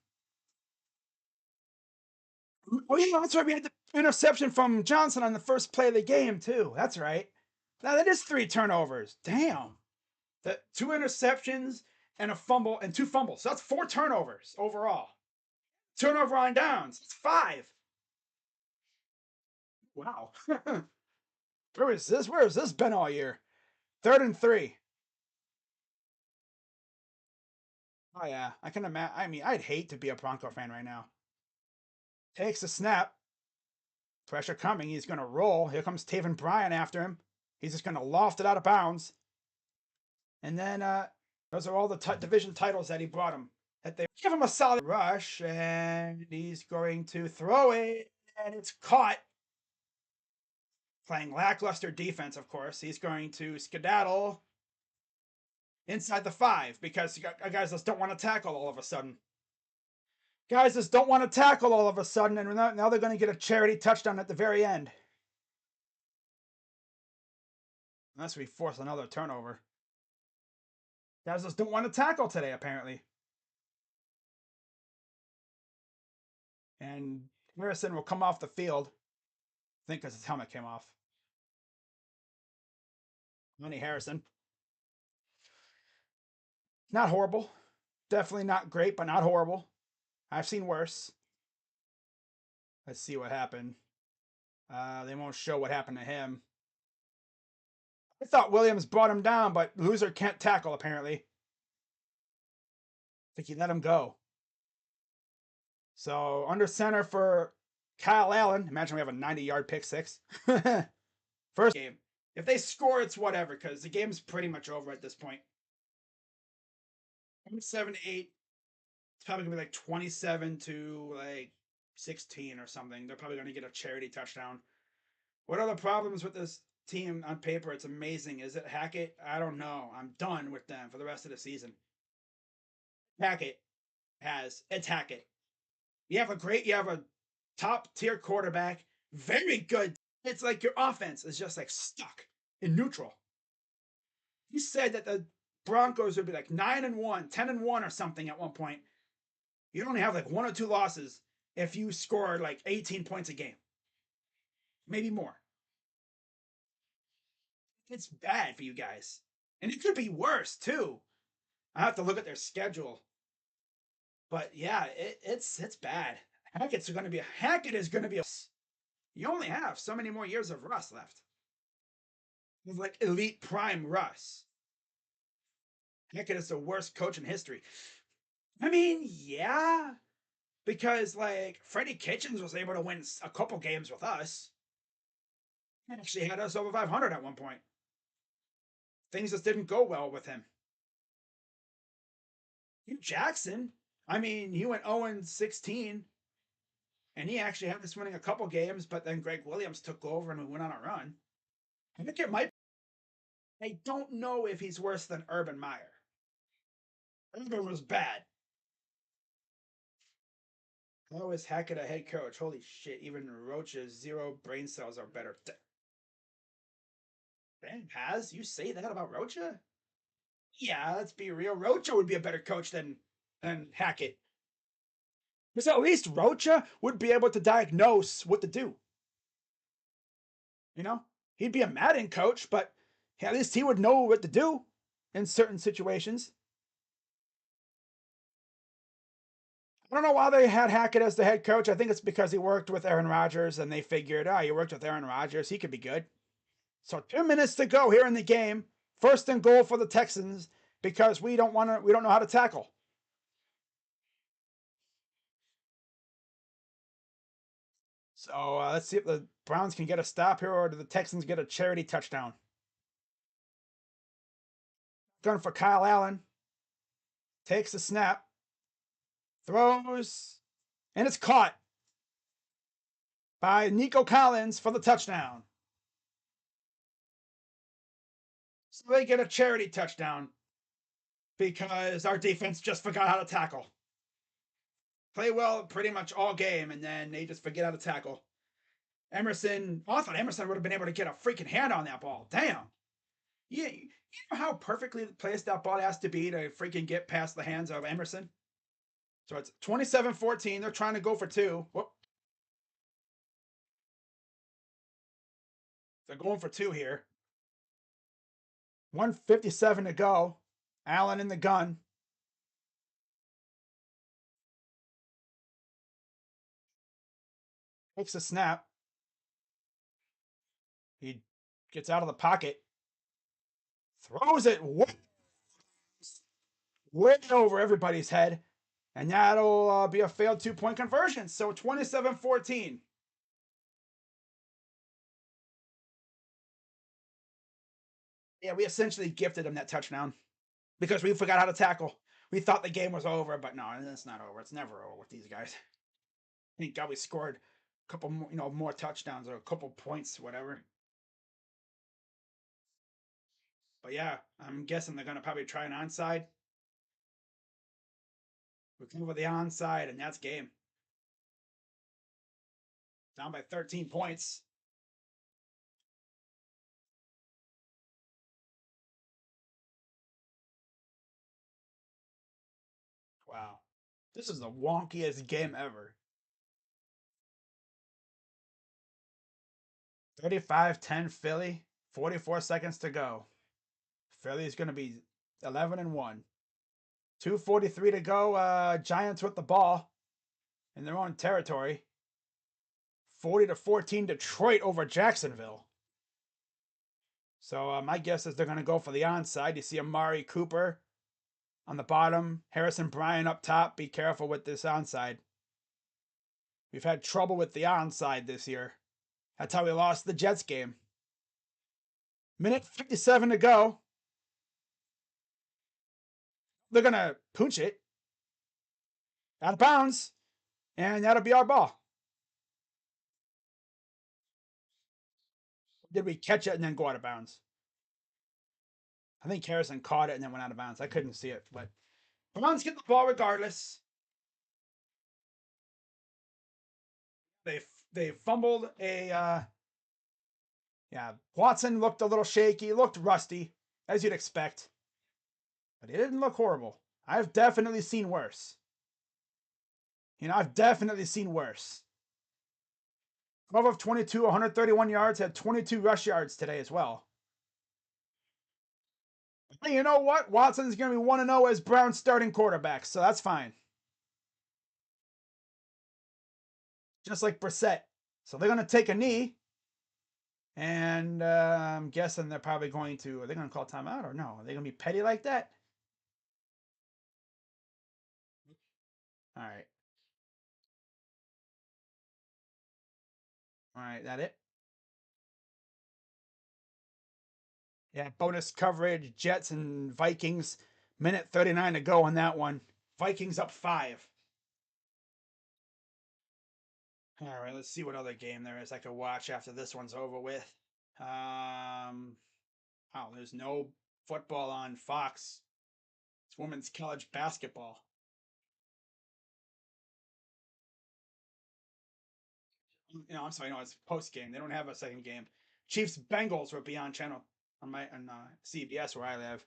Oh, yeah, that's right. We had the interception from Johnson on the first play of the game, too. That's right. Now, that is 3 turnovers. Damn. 2 interceptions and a fumble and 2 fumbles. So that's 4 turnovers overall. Turnover on downs. It's 5. Wow. Where is this? Where has this been all year? 3rd and 3. Oh, yeah. I can imagine. I mean, I'd hate to be a Bronco fan right now. Takes a snap. Pressure coming. He's going to roll. Here comes Taven Bryan after him. He's just going to loft it out of bounds. And then those are all the division titles that he brought him. That they give him a solid rush, and he's going to throw it, and it's caught. Playing lackluster defense, of course. He's going to skedaddle inside the 5 because guys just don't want to tackle all of a sudden. Guys just don't want to tackle all of a sudden, and now they're going to get a charity touchdown at the very end. Unless we force another turnover. Guys just don't want to tackle today, apparently. And Harrison will come off the field. I think because his helmet came off. Money Harrison. Not horrible. Definitely not great, but not horrible. I've seen worse. Let's see what happened. They won't show what happened to him. I thought Williams brought him down, but loser can't tackle, apparently. I think he let him go. So under center for Kyle Allen. Imagine we have a 90-yard pick six. First game. If they score, it's whatever, because the game's pretty much over at this point. 7-8. It's probably gonna be like 27 to like 16 or something. They're probably gonna get a charity touchdown. What are the problems with this team on paper? It's amazing. Is it Hackett? I don't know. I'm done with them for the rest of the season. Hackett it's Hackett. You have a top tier quarterback, very good. It's like your offense is just like stuck in neutral. You said that the Broncos would be like 9-1, 10-1 or something at one point. You'd only have like 1 or 2 losses if you scored like 18 points a game. Maybe more. It's bad for you guys. And it could be worse too. I have to look at their schedule. But yeah, it's bad. Hackett is going to be you only have so many more years of Russ left. He's like elite prime Russ. Hackett is the worst coach in history. I mean, yeah, because like Freddie Kitchens was able to win a couple games with us. He actually had us over 500 at one point. Things just didn't go well with him. Hugh Jackson, I mean, he went 0-16, and he actually had us winning a couple games, but then Greg Williams took over and we went on a run. I think it might. I don't know if he's worse than Urban Meyer. Urban was bad. How is Hackett a head coach? Holy shit, even Roach's 0 brain cells are better. Damn, you say that about Rocha? Yeah, let's be real. Rocha would be a better coach than Hackett. Because at least Rocha would be able to diagnose what to do. You know? He'd be a Madden coach, but at least he would know what to do in certain situations. I don't know why they had Hackett as the head coach. I think it's because he worked with Aaron Rodgers and they figured, oh, you worked with Aaron Rodgers. He could be good. So 2 minutes to go here in the game. First and goal for the Texans because we don't know how to tackle. So let's see if the Browns can get a stop here or do the Texans get a charity touchdown. Gun for Kyle Allen. Takes the snap. Throws. And it's caught by Nico Collins for the touchdown. So they get a charity touchdown because our defense just forgot how to tackle. Play well pretty much all game, and then they just forget how to tackle. Emerson, I thought Emerson would have been able to get a freaking hand on that ball. Damn. Yeah, you know how perfectly placed that ball has to be to freaking get past the hands of Emerson? So it's 27-14. They're trying to go for two. Whoop. They're going for two here. 1:57 to go. Allen in the gun. Takes a snap. He gets out of the pocket. Throws it way over everybody's head. And that'll be a failed 2-point conversion. So 27-14. Yeah, we essentially gifted him that touchdown because we forgot how to tackle. We thought the game was over, but no, it's not over. It's never over with these guys. Thank God we scored a couple more, more touchdowns or a couple points, whatever. But yeah, I'm guessing they're gonna probably try an onside. We come over the onside, and that's game. Down by 13 points. Wow. This is the wonkiest game ever. 35-10 Philly, 44 seconds to go. Philly's going to be 11-1. 2:43 to go. Giants with the ball in their own territory. 40-14 Detroit over Jacksonville. So my guess is they're going to go for the onside. You see Amari Cooper on the bottom, Harrison Bryant up top. Be careful with this onside. We've had trouble with the onside this year. That's how we lost the Jets game. Minute 57 to go. They're going to punch it out of bounds, and that'll be our ball. Did we catch it and then go out of bounds? I think Harrison caught it and then went out of bounds. I couldn't see it, but Browns get the ball regardless. They fumbled a yeah. Watson looked a little shaky, looked rusty, as you'd expect, but he didn't look horrible. I've definitely seen worse. I've definitely seen worse. 12 of 22, 131 yards, had 22 rush yards today as well. But you know what? Watson's going to be 1-0 as Brown's starting quarterback, so that's fine. Just like Brissett. So they're going to take a knee. And I'm guessing they're probably going to, are they going to call timeout or no? Are they going to be petty like that? All right. All right, that it? Yeah, bonus coverage, Jets and Vikings. Minute 39 to go on that one. Vikings up 5. All right, let's see what other game there is I could watch after this one's over with. Oh, there's no football on Fox. It's women's college basketball. I'm sorry, no, it's post game. They don't have a second game. Chiefs Bengals will be on channel on CBS where I live.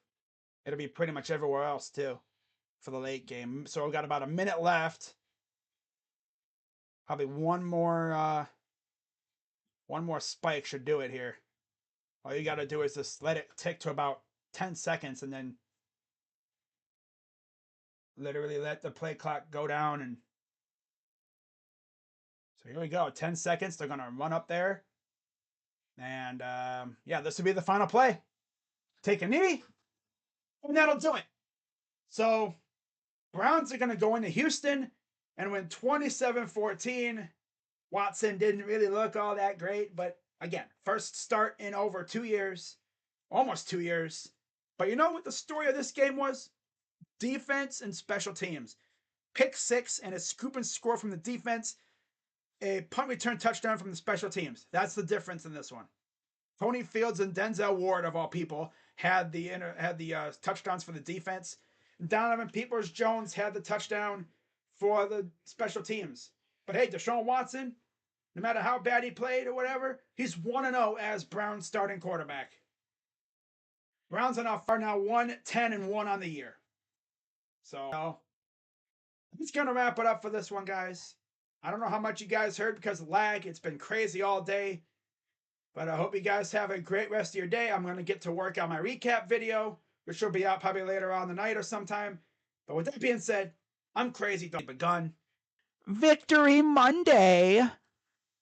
It'll be pretty much everywhere else too for the late game. So we've got about a minute left. Probably one more spike should do it here. All you got to do is just let it tick to about 10 seconds and then literally let the play clock go down and So here we go. 10 seconds. They're going to run up there. And yeah, this will be the final play. Take a knee, and that'll do it. So Browns are going to go into Houston and win 27-14. Watson didn't really look all that great, but again, first start in over 2 years, almost 2 years. But you know what the story of this game was? Defense and special teams. Pick six and a scoop and score from the defense. A punt return touchdown from the special teams. That's the difference in this one. Tony Fields and Denzel Ward, of all people, had the touchdowns for the defense. Donovan Peoples-Jones had the touchdown for the special teams. But hey, Deshaun Watson, no matter how bad he played or whatever, he's 1-0 as Browns starting quarterback. Browns are now 1-10-1 on the year. So it's going to wrap it up for this one, guys. I don't know how much you guys heard because of lag. It's been crazy all day. But I hope you guys have a great rest of your day. I'm going to get to work on my recap video, which will be out probably later on the night or sometime. But with that being said, I'm crazy. Don't begun. Victory Monday.